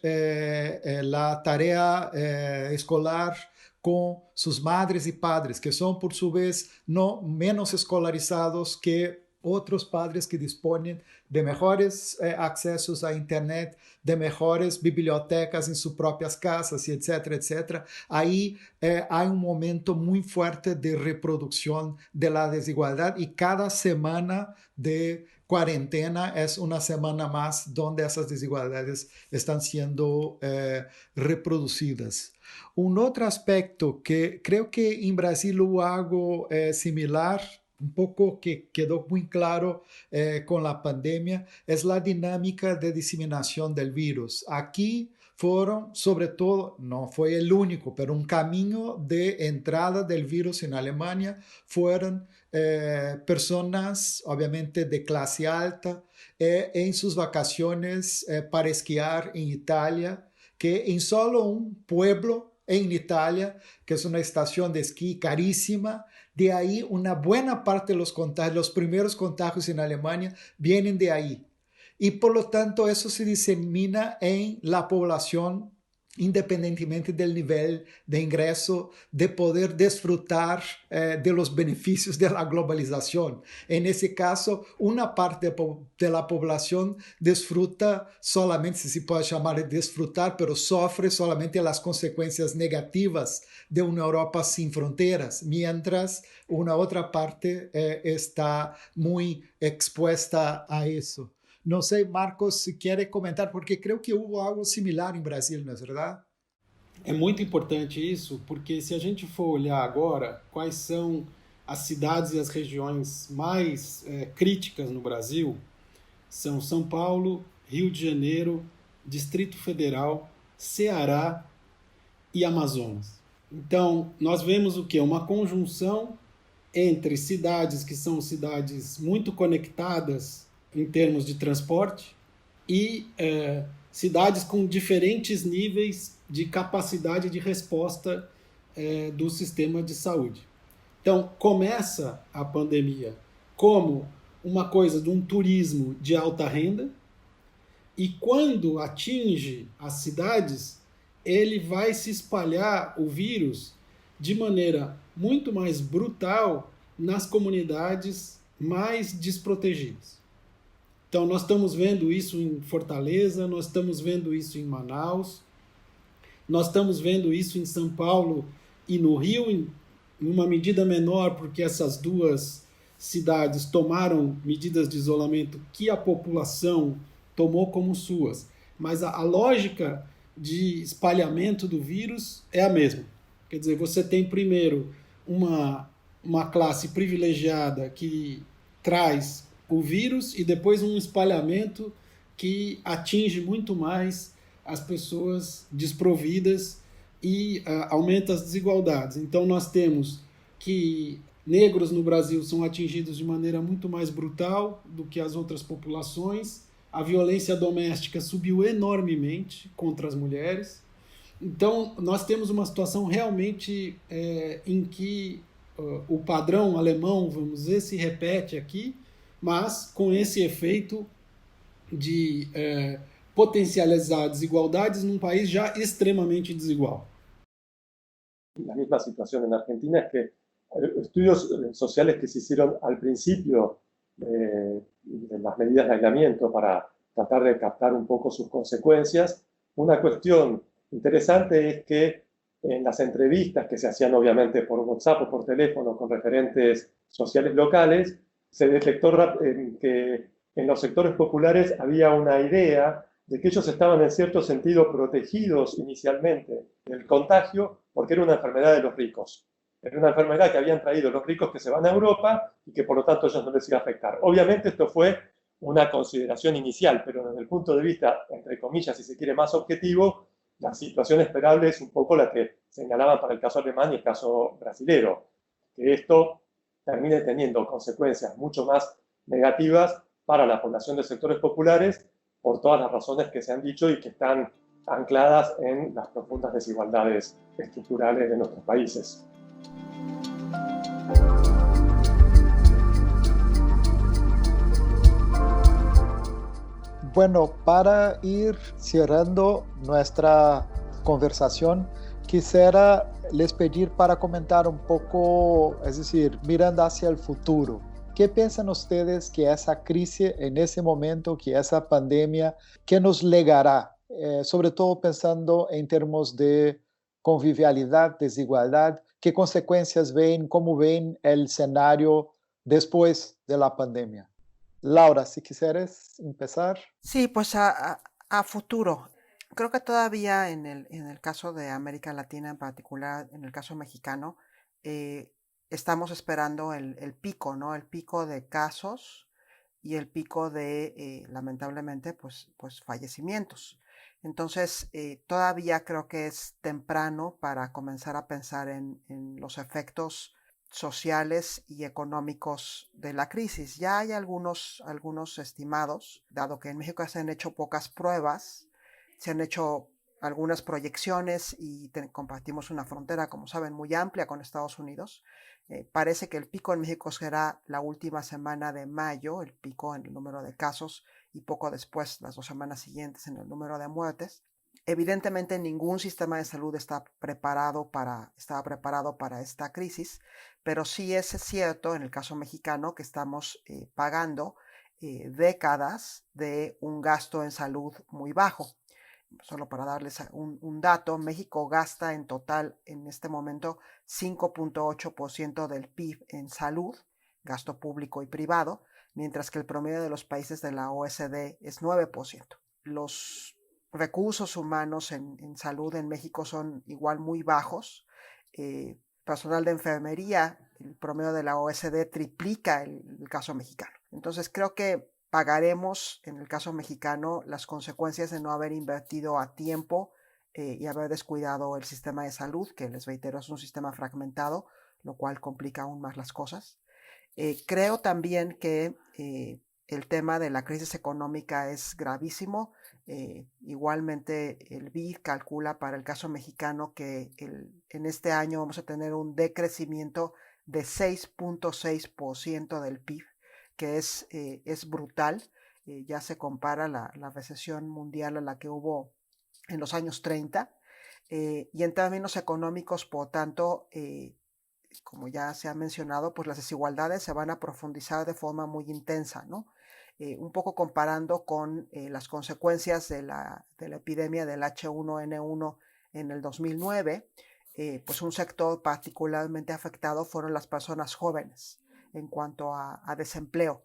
la tarea escolar con sus madres y padres, que son por su vez no menos escolarizados que otros padres que disponen de mejores accesos a Internet, de mejores bibliotecas en sus propias casas, etcétera, etcétera. Ahí hay un momento muy fuerte de reproducción de la desigualdad, y cada semana de cuarentena es una semana más donde esas desigualdades están siendo reproducidas. Un otro aspecto que creo que en Brasil hubo algo similar, un poco que quedó muy claro con la pandemia, es la dinámica de diseminación del virus. Aquí fueron, sobre todo, no fue el único, pero un camino de entrada del virus en Alemania fueron personas, obviamente, de clase alta, en sus vacaciones para esquiar en Italia, que en solo un pueblo en Italia, que es una estación de esquí carísima, de ahí una buena parte de los contagios, los primeros contagios en Alemania vienen de ahí. Y por lo tanto eso se disemina en la población independientemente del nivel de ingreso, de poder disfrutar de los beneficios de la globalización. En ese caso, una parte de la población disfruta solamente, si se puede llamar de disfrutar, pero sufre solamente las consecuencias negativas de una Europa sin fronteras, mientras una otra parte está muy expuesta a eso. No sé, Marcos, si quiere comentar, porque creo que hubo algo similar em Brasil, não é verdade? É muito importante isso, porque se a gente for olhar agora quais são as cidades e as regiões mais críticas no Brasil, são São Paulo, Rio de Janeiro, Distrito Federal, Ceará e Amazonas. Então, nós vemos o quê? Uma conjunção entre cidades que são cidades muito conectadas em termos de transporte e cidades com diferentes níveis de capacidade de resposta do sistema de saúde. Então, começa a pandemia como uma coisa de um turismo de alta renda e quando atinge as cidades, ele vai se espalhar o vírus de maneira muito mais brutal nas comunidades mais desprotegidas. Então, nós estamos vendo isso em Fortaleza, nós estamos vendo isso em Manaus, nós estamos vendo isso em São Paulo e no Rio, em uma medida menor, porque essas duas cidades tomaram medidas de isolamento que a população tomou como suas. Mas a lógica de espalhamento do vírus é a mesma. Quer dizer, você tem primeiro uma classe privilegiada que traz o vírus e depois um espalhamento que atinge muito mais as pessoas desprovidas e aumenta as desigualdades. Então nós temos que negros no Brasil são atingidos de maneira muito mais brutal do que as outras populações, a violência doméstica subiu enormemente contra as mulheres. Então nós temos uma situação realmente em que o padrão alemão, vamos dizer, se repete aqui, mas com esse efeito de potencializar desigualdades num país já extremamente desigual. La misma situación en Argentina es que estudios sociales que se hicieron al principio de las medidas de aislamiento para tratar de captar un poco sus consecuencias, una cuestión interesante es que en las entrevistas que se hacían obviamente por WhatsApp o por teléfono con referentes sociales locales, se detectó que en los sectores populares había una idea de que ellos estaban en cierto sentido protegidos inicialmente del contagio porque era una enfermedad de los ricos. Era una enfermedad que habían traído los ricos que se van a Europa y que por lo tanto a ellos no les iba a afectar. Obviamente esto fue una consideración inicial, pero desde el punto de vista, entre comillas, si se quiere, más objetivo, la situación esperable es un poco la que señalaban para el caso alemán y el caso brasilero, que esto termine teniendo consecuencias mucho más negativas para la población de sectores populares por todas las razones que se han dicho y que están ancladas en las profundas desigualdades estructurales de nuestros países. Bueno, para ir cerrando nuestra conversación, quisiera les pedir para comentar un poco, es decir, mirando hacia el futuro. ¿Qué piensan ustedes que esa crisis en ese momento, que esa pandemia, qué nos legará? Sobre todo pensando en términos de convivialidad, desigualdad, ¿qué consecuencias ven, cómo ven el escenario después de la pandemia? Laura, si quisieras empezar. Sí, pues a futuro. Creo que todavía en el caso de América Latina, en particular en el caso mexicano, estamos esperando el pico, ¿no? El pico de casos y el pico de, lamentablemente, pues fallecimientos. Entonces, todavía creo que es temprano para comenzar a pensar en los efectos sociales y económicos de la crisis. Ya hay algunos estimados, dado que en México se han hecho pocas pruebas, se han hecho algunas proyecciones y compartimos una frontera, como saben, muy amplia con Estados Unidos. Parece que el pico en México será la última semana de mayo, el pico en el número de casos, y poco después, las 2 semanas siguientes, en el número de muertes. Evidentemente, ningún sistema de salud estaba preparado para esta crisis, pero sí es cierto, en el caso mexicano, que estamos pagando décadas de un gasto en salud muy bajo. Solo para darles un dato, México gasta en total en este momento 5.8% del PIB en salud, gasto público y privado, mientras que el promedio de los países de la OECD es 9%. Los recursos humanos en salud en México son igual muy bajos. Personal de enfermería, el promedio de la OECD triplica el caso mexicano. Entonces creo que pagaremos, en el caso mexicano, las consecuencias de no haber invertido a tiempo y haber descuidado el sistema de salud, que les reitero es un sistema fragmentado, lo cual complica aún más las cosas. Creo también que el tema de la crisis económica es gravísimo. Igualmente el BID calcula para el caso mexicano que en este año vamos a tener un decrecimiento de 6.6% del PIB, que es brutal. Ya se compara la recesión mundial a la que hubo en los años 30. Y en términos económicos, por tanto, como ya se ha mencionado, pues las desigualdades se van a profundizar de forma muy intensa, ¿no? Un poco comparando con las consecuencias de la epidemia del H1N1 en el 2009, pues un sector particularmente afectado fueron las personas jóvenes en cuanto a desempleo.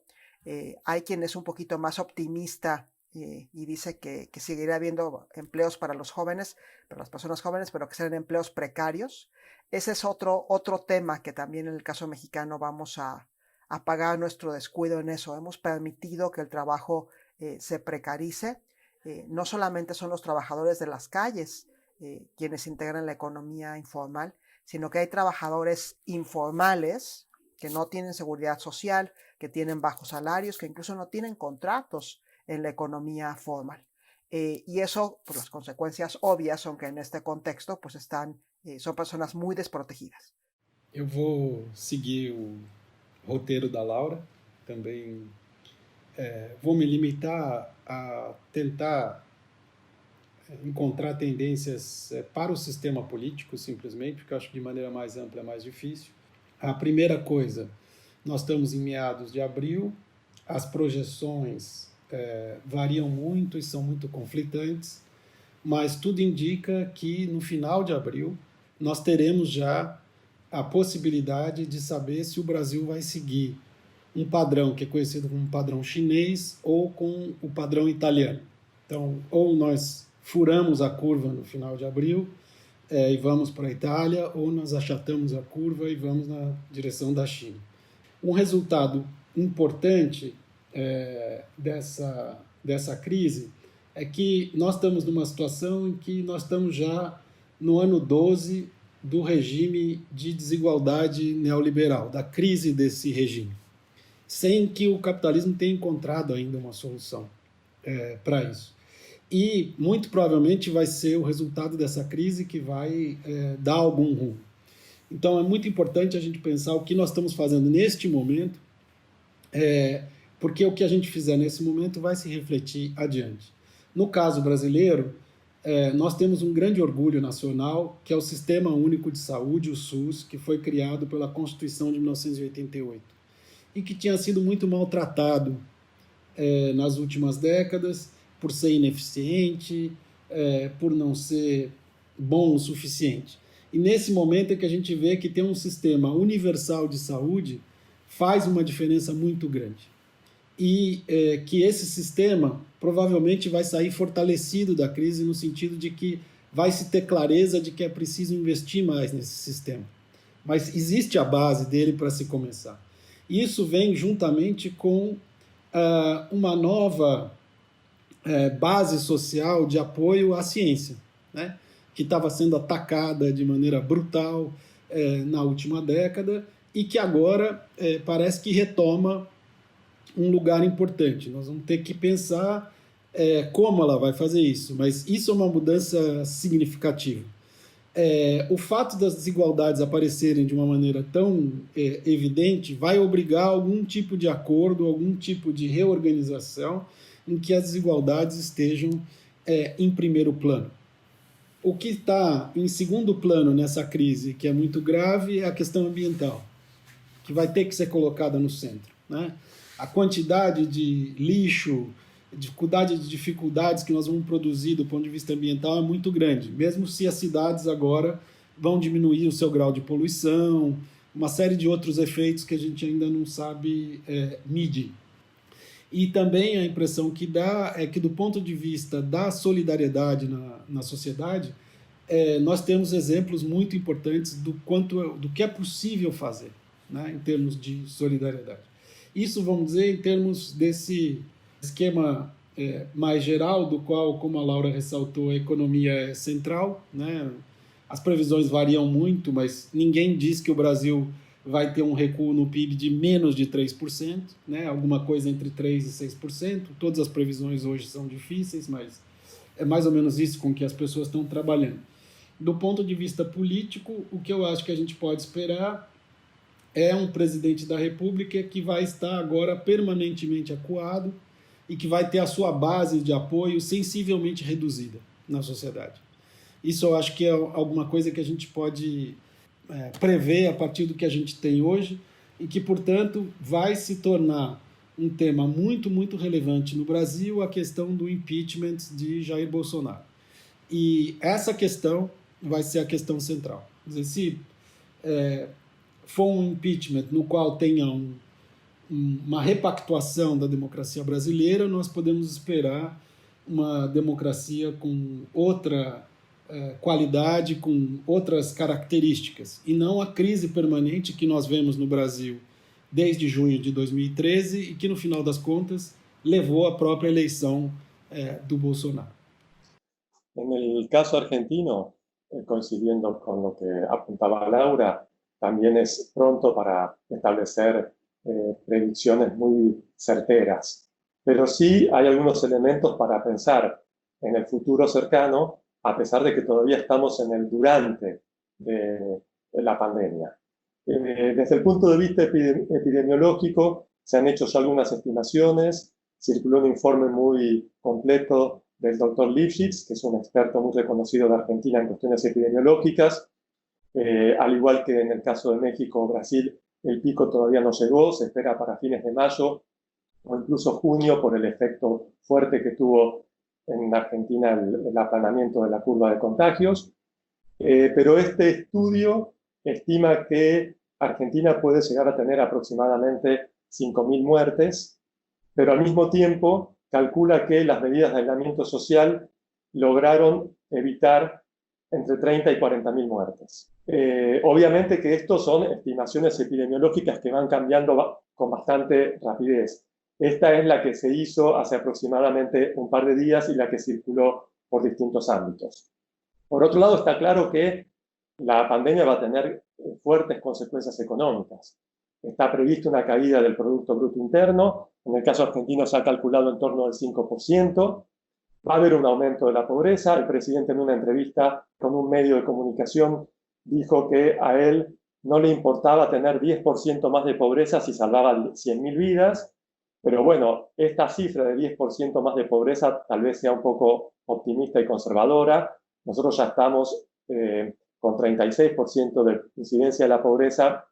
Hay quien es un poquito más optimista y dice que seguirá habiendo empleos para los jóvenes, para las personas jóvenes, pero que serán empleos precarios. Ese es otro tema que también en el caso mexicano vamos a pagar nuestro descuido en eso. Hemos permitido que el trabajo se precarice. No solamente son los trabajadores de las calles quienes integran la economía informal, sino que hay trabajadores informales que no tienen seguridad social, que tienen bajos salarios, que incluso no tienen contratos en la economía formal. Y eso, pues las consecuencias obvias son que en este contexto pues son personas muy desprotegidas. Eu vou seguir o roteiro da Laura, também vou me limitar a tentar encontrar tendências para o sistema político, simplesmente, porque eu acho que de maneira mais ampla é mais difícil. A primeira coisa, nós estamos em meados de abril, as projeções variam muito e são muito conflitantes, mas tudo indica que no final de abril nós teremos já a possibilidade de saber se o Brasil vai seguir um padrão que é conhecido como padrão chinês ou com o padrão italiano. Então, ou nós furamos a curva no final de abril e vamos para a Itália, ou nós achatamos a curva e vamos na direção da China. Um resultado importante dessa crise é que nós estamos numa situação em que nós estamos já no ano 12 do regime de desigualdade neoliberal, da crise desse regime, sem que o capitalismo tenha encontrado ainda uma solução para isso. E, muito provavelmente, vai ser o resultado dessa crise que vai dar algum rumo. Então, é muito importante a gente pensar o que nós estamos fazendo neste momento, porque o que a gente fizer nesse momento vai se refletir adiante. No caso brasileiro, nós temos um grande orgulho nacional, que é o Sistema Único de Saúde, o SUS, que foi criado pela Constituição de 1988 e que tinha sido muito maltratado nas últimas décadas, por ser ineficiente, por não ser bom o suficiente. E nesse momento é que a gente vê que ter um sistema universal de saúde faz uma diferença muito grande. E que esse sistema provavelmente vai sair fortalecido da crise no sentido de que vai se ter clareza de que é preciso investir mais nesse sistema. Mas existe a base dele para se começar. Isso vem juntamente com uma nova base social de apoio à ciência, né? Que estava sendo atacada de maneira brutal na última década e que agora parece que retoma um lugar importante. Nós vamos ter que pensar como ela vai fazer isso, mas isso é uma mudança significativa. O fato das desigualdades aparecerem de uma maneira tão evidente vai obrigar algum tipo de acordo, algum tipo de reorganização em que as desigualdades estejam em primeiro plano. O que está em segundo plano nessa crise, que é muito grave, é a questão ambiental, que vai ter que ser colocada no centro, né? A quantidade de lixo, dificuldade de dificuldades que nós vamos produzir do ponto de vista ambiental é muito grande, mesmo se as cidades agora vão diminuir o seu grau de poluição, uma série de outros efeitos que a gente ainda não sabe medir. E também a impressão que dá é que, do ponto de vista da solidariedade na sociedade, nós temos exemplos muito importantes do que é possível fazer, né, em termos de solidariedade. Isso, vamos dizer, em termos desse esquema mais geral, do qual, como a Laura ressaltou, a economia é central, né? As previsões variam muito, mas ninguém diz que o Brasil vai ter um recuo no PIB de menos de 3%, né? Alguma coisa entre 3% e 6%. Todas as previsões hoje são difíceis, mas é mais ou menos isso com que as pessoas estão trabalhando. Do ponto de vista político, o que eu acho que a gente pode esperar é um presidente da República que vai estar agora permanentemente acuado e que vai ter a sua base de apoio sensivelmente reduzida na sociedade. Isso eu acho que é alguma coisa que a gente pode prever a partir do que a gente tem hoje e que, portanto, vai se tornar um tema muito, muito relevante no Brasil, a questão do impeachment de Jair Bolsonaro. E essa questão vai ser a questão central. Quer dizer, se for um impeachment no qual tenha uma repactuação da democracia brasileira, nós podemos esperar uma democracia com outra qualidade, com outras características, e não a crise permanente que nós vemos no Brasil desde junho de 2013 e que, no final das contas, levou à própria eleição do Bolsonaro. En el caso argentino, coincidiendo con lo que apuntaba Laura, también es pronto para establecer predicciones muy certeras. Pero sí hay algunos elementos para pensar en el futuro cercano, a pesar de que todavía estamos en el durante de la pandemia. Desde el punto de vista epidemiológico, se han hecho ya algunas estimaciones. Circuló un informe muy completo del doctor Lifshitz, que es un experto muy reconocido de Argentina en cuestiones epidemiológicas. Al igual que en el caso de México o Brasil, el pico todavía no llegó, se espera para fines de mayo o incluso junio por el efecto fuerte que tuvo en Argentina el aplanamiento de la curva de contagios. Pero este estudio estima que Argentina puede llegar a tener aproximadamente 5.000 muertes, pero al mismo tiempo calcula que las medidas de aislamiento social lograron evitar entre 30 y 40.000 muertes. Obviamente que estos son estimaciones epidemiológicas que van cambiando con bastante rapidez. Esta es la que se hizo hace aproximadamente un par de días y la que circuló por distintos ámbitos. Por otro lado, está claro que la pandemia va a tener fuertes consecuencias económicas. Está prevista una caída del Producto Bruto Interno, en el caso argentino se ha calculado en torno al 5%, va a haber un aumento de la pobreza. El presidente, en una entrevista con un medio de comunicación, dijo que a él no le importaba tener 10% más de pobreza si salvaba 100.000 vidas, pero bueno, esta cifra de 10% más de pobreza tal vez sea un poco optimista y conservadora. Nosotros ya estamos con 36% de incidencia de la pobreza,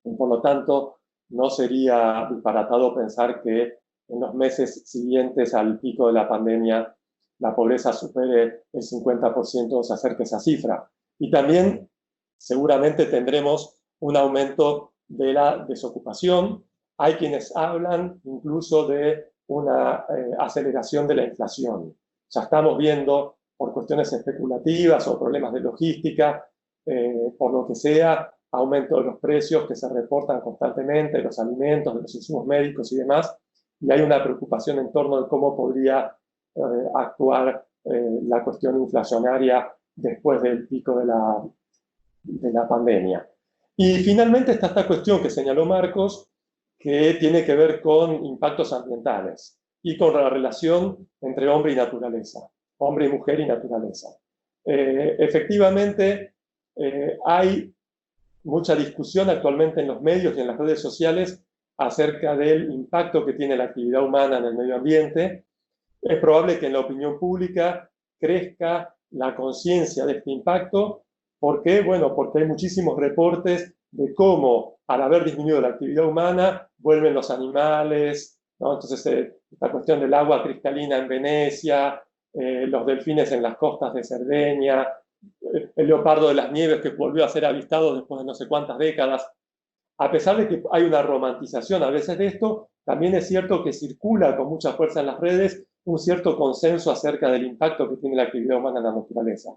y por lo tanto no sería disparatado pensar que en los meses siguientes al pico de la pandemia la pobreza supere el 50% o se acerque a esa cifra. Y también seguramente tendremos un aumento de la desocupación. Hay quienes hablan incluso de una aceleración de la inflación. Ya estamos viendo, por cuestiones especulativas o problemas de logística, por lo que sea, aumento de los precios que se reportan constantemente, de los alimentos, de los insumos médicos y demás, y hay una preocupación en torno de cómo podría actuar la cuestión inflacionaria después del pico de la pandemia. Y finalmente está esta cuestión que señaló Marcos, que tiene que ver con impactos ambientales. y con la relación entre hombre y naturaleza, hombre y mujer y naturaleza. Efectivamente, hay mucha discusión actualmente en los medios y en las redes sociales acerca del impacto que tiene la actividad humana en el medio ambiente. Es probable que en la opinión pública crezca la conciencia de este impacto. ¿Por qué? Bueno, porque hay muchísimos reportes de cómo, al haber disminuido la actividad humana, vuelven los animales, ¿no? Entonces, esta cuestión del agua cristalina en Venecia, los delfines en las costas de Cerdeña, el leopardo de las nieves que volvió a ser avistado después de no sé cuántas décadas. A pesar de que hay una romantización a veces de esto, también es cierto que circula con mucha fuerza en las redes un cierto consenso acerca del impacto que tiene la actividad humana en la naturaleza.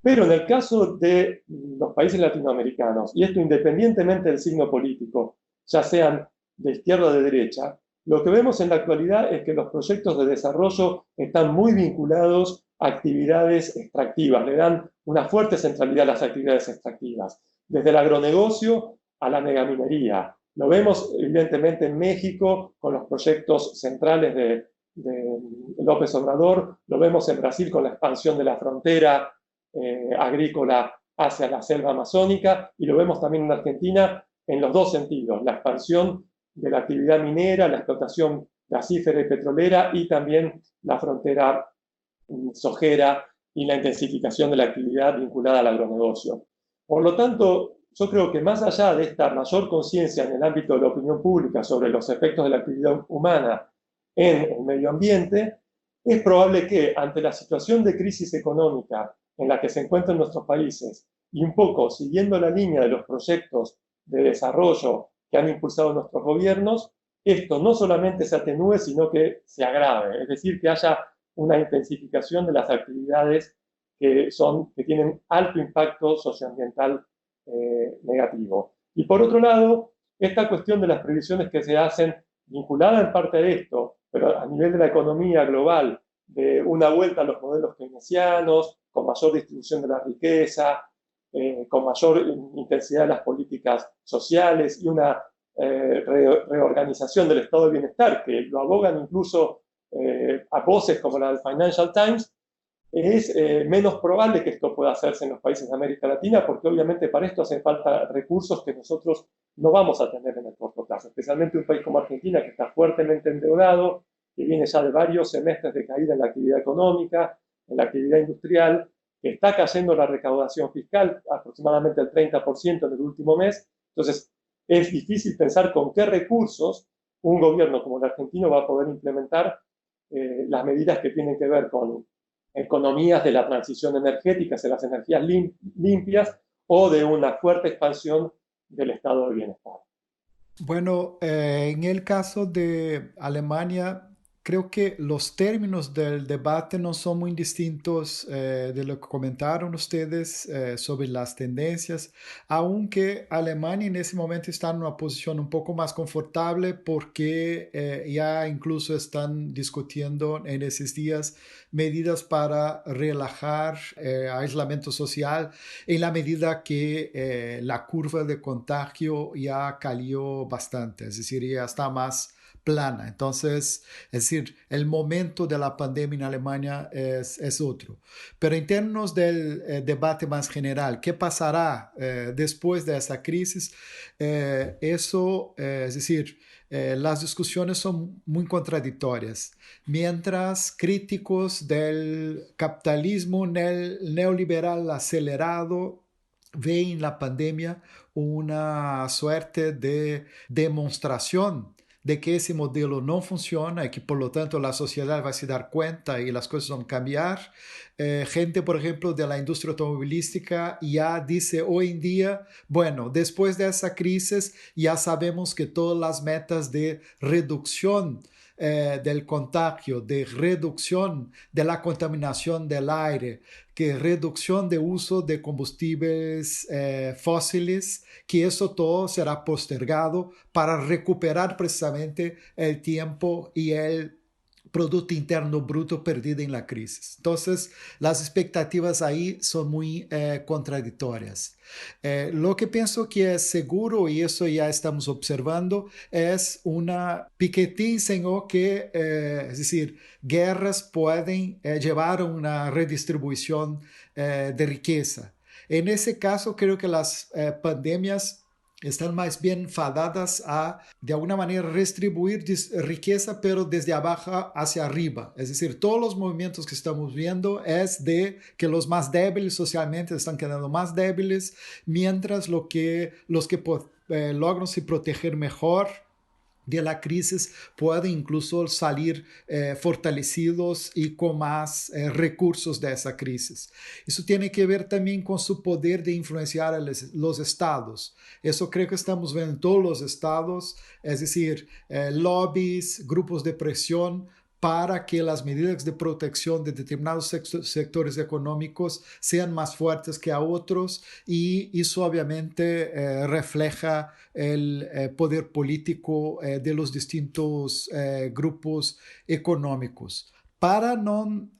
Pero en el caso de los países latinoamericanos, y esto independientemente del signo político, ya sean de izquierda o de derecha, lo que vemos en la actualidad es que los proyectos de desarrollo están muy vinculados a actividades extractivas, le dan una fuerte centralidad a las actividades extractivas, desde el agronegocio a la megaminería. Lo vemos evidentemente en México con los proyectos centrales de López Obrador, lo vemos en Brasil con la expansión de la frontera agrícola hacia la selva amazónica, y lo vemos también en Argentina en los dos sentidos, la expansión de la actividad minera, la explotación gasífera y petrolera, y también la frontera sojera y la intensificación de la actividad vinculada al agronegocio. Por lo tanto, yo creo que más allá de esta mayor conciencia en el ámbito de la opinión pública sobre los efectos de la actividad humana en el medio ambiente, es probable que ante la situación de crisis económica en la que se encuentran nuestros países, y un poco siguiendo la línea de los proyectos de desarrollo que han impulsado nuestros gobiernos, esto no solamente se atenúe, sino que se agrave, es decir, que haya una intensificación de las actividades que tienen alto impacto socioambiental negativo. Y por otro lado, esta cuestión de las previsiones que se hacen, vinculada en parte a esto, pero a nivel de la economía global, de una vuelta a los modelos keynesianos, con mayor distribución de la riqueza, con mayor intensidad de las políticas sociales y una reorganización del estado de bienestar, que lo abogan incluso a voces como la del Financial Times, es menos probable que esto pueda hacerse en los países de América Latina, porque obviamente para esto hacen falta recursos que nosotros no vamos a tener en el corto plazo, especialmente un país como Argentina, que está fuertemente endeudado, que viene ya de varios semestres de caída en la actividad económica, en la actividad industrial, que está cayendo la recaudación fiscal aproximadamente el 30% en el último mes. Entonces, es difícil pensar con qué recursos un gobierno como el argentino va a poder implementar las medidas que tienen que ver con economías de la transición energética hacia las energías limpias o de una fuerte expansión del estado de bienestar. Bueno, en el caso de Alemania, creo que los términos del debate no son muy distintos de lo que comentaron ustedes sobre las tendencias, aunque Alemania en ese momento está en una posición un poco más confortable porque ya incluso están discutiendo en esos días medidas para relajar aislamiento social en la medida que la curva de contagio ya cayó bastante, es decir, ya está más plana. Entonces, es decir, el momento de la pandemia en Alemania es otro. Pero en términos del debate más general, ¿qué pasará después de esa crisis? Es decir, las discusiones son muy contradictorias. Mientras críticos del capitalismo neoliberal acelerado ven en la pandemia una suerte de demostración de que ese modelo no funciona y que por lo tanto la sociedad va a se dar cuenta y las cosas van a cambiar. Gente, por ejemplo, de la industria automovilística ya dice hoy en día, bueno, después de esa crisis ya sabemos que todas las metas de reducción del contagio, de reducción de la contaminación del aire, que reducción de uso de combustibles fósiles, que eso todo será postergado para recuperar precisamente el tiempo y el Producto Interno Bruto perdido en la crisis. Entonces, las expectativas ahí son muy contradictorias. Lo que pienso que es seguro, y eso ya estamos observando, es una Piketty enseñó que, es decir, guerras pueden llevar a una redistribución de riqueza. En ese caso, creo que las pandemias están más bien fadadas a, de alguna manera, redistribuir riqueza, pero desde abajo hacia arriba. Es decir, todos los movimientos que estamos viendo es de que los más débiles socialmente están quedando más débiles, mientras los que logran se proteger mejor de la crisis pueden incluso salir fortalecidos y con más recursos de esa crisis. Eso tiene que ver también con su poder de influenciar a los estados. Eso creo que estamos viendo en todos los estados, es decir, lobbies, grupos de presión para que las medidas de protección de determinados sectores económicos sean más fuertes que a otros, y eso obviamente refleja el poder político de los distintos grupos económicos. Para no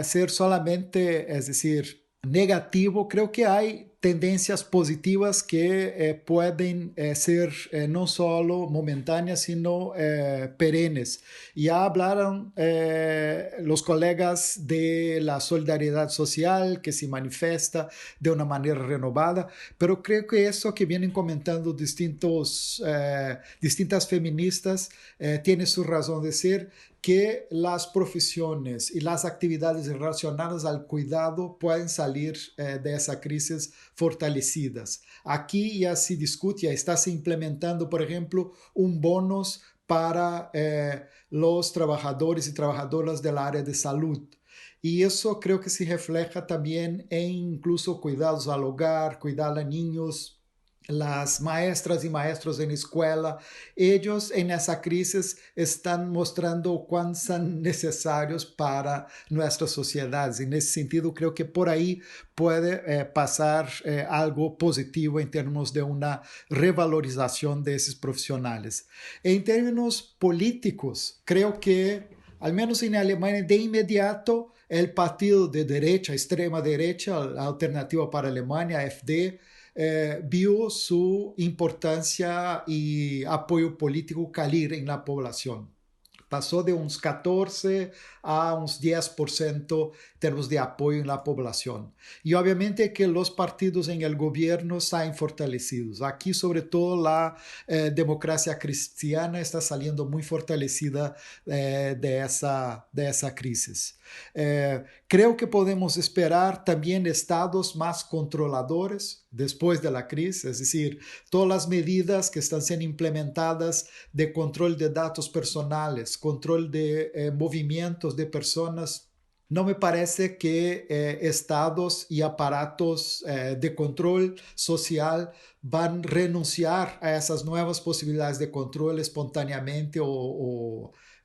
ser solamente, es decir, negativo, creo que hay tendencias positivas que pueden ser no solo momentáneas, sino perennes. Ya hablaron los colegas de la solidaridad social que se manifiesta de una manera renovada, pero creo que eso que vienen comentando distintas feministas tiene su razón de ser, que las profesiones y las actividades relacionadas al cuidado pueden salir de esa crisis fortalecidas. Aquí ya se discute, ya está se implementando, por ejemplo, un bonus para los trabajadores y trabajadoras del área de salud. Y eso creo que se refleja también en incluso cuidados al hogar, cuidar a niños, las maestras y maestros en escuela. Ellos en esa crisis están mostrando cuán son necesarios para nuestras sociedades. En ese sentido, creo que por ahí puede pasar algo positivo en términos de una revalorización de esos profesionales. En términos políticos, creo que, al menos en Alemania, de inmediato, el partido de derecha, extrema derecha, la Alternativa para Alemania, AfD, vio su importancia y apoyo político caer en la población. Pasó de unos 14 a unos 10% en términos de apoyo en la población. Y obviamente que los partidos en el gobierno salen fortalecidos. Aquí sobre todo la democracia cristiana está saliendo muy fortalecida de esa crisis. Creo que podemos esperar también estados más controladores después de la crisis, es decir, todas las medidas que están siendo implementadas de control de datos personales, control de movimientos de personas. No me parece que estados y aparatos de control social van a renunciar a esas nuevas posibilidades de control espontáneamente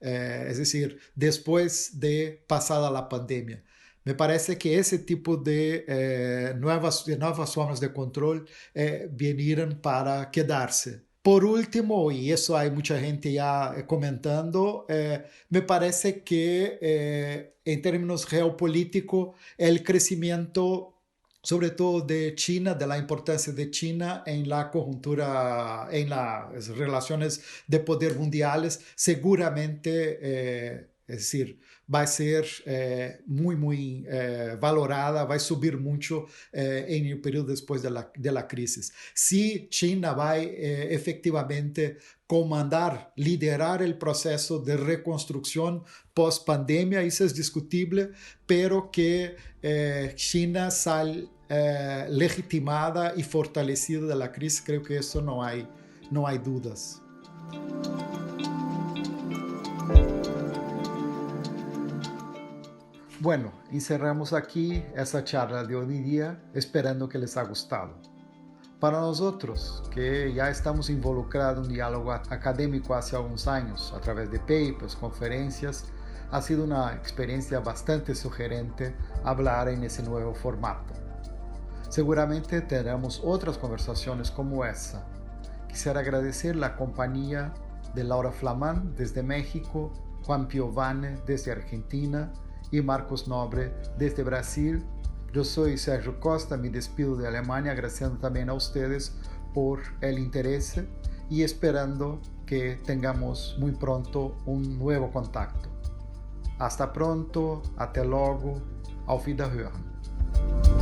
es decir, después de pasada la pandemia. Me parece que ese tipo de nuevas formas de control vinieron para quedarse. Por último, y eso hay mucha gente ya comentando, me parece que en términos geopolíticos el crecimiento, sobre todo de China, de la importancia de China en la coyuntura, en las relaciones de poder mundiales, seguramente, es decir, va a ser muy valorada, va a subir mucho en el periodo después de la crisis. Si China va efectivamente comandar, liderar el proceso de reconstrucción post-pandemia, eso es discutible, pero que China sale legitimada y fortalecida de la crisis, creo que eso no hay dudas. Bueno, encerramos aquí esa charla de hoy día, esperando que les haya gustado. Para nosotros, que ya estamos involucrados en un diálogo académico hace algunos años, a través de papers, conferencias, ha sido una experiencia bastante sugerente hablar en ese nuevo formato. Seguramente tendremos otras conversaciones como esa. Quisiera agradecer la compañía de Laura Flamán desde México Juan Piovane desde Argentina y Marcos Nobre desde Brasil. Yo soy Sergio Costa, me despido de Alemania, agradeciendo también a ustedes por el interés y esperando que tengamos muy pronto un nuevo contacto. Hasta pronto, até logo, auf Wiederhören.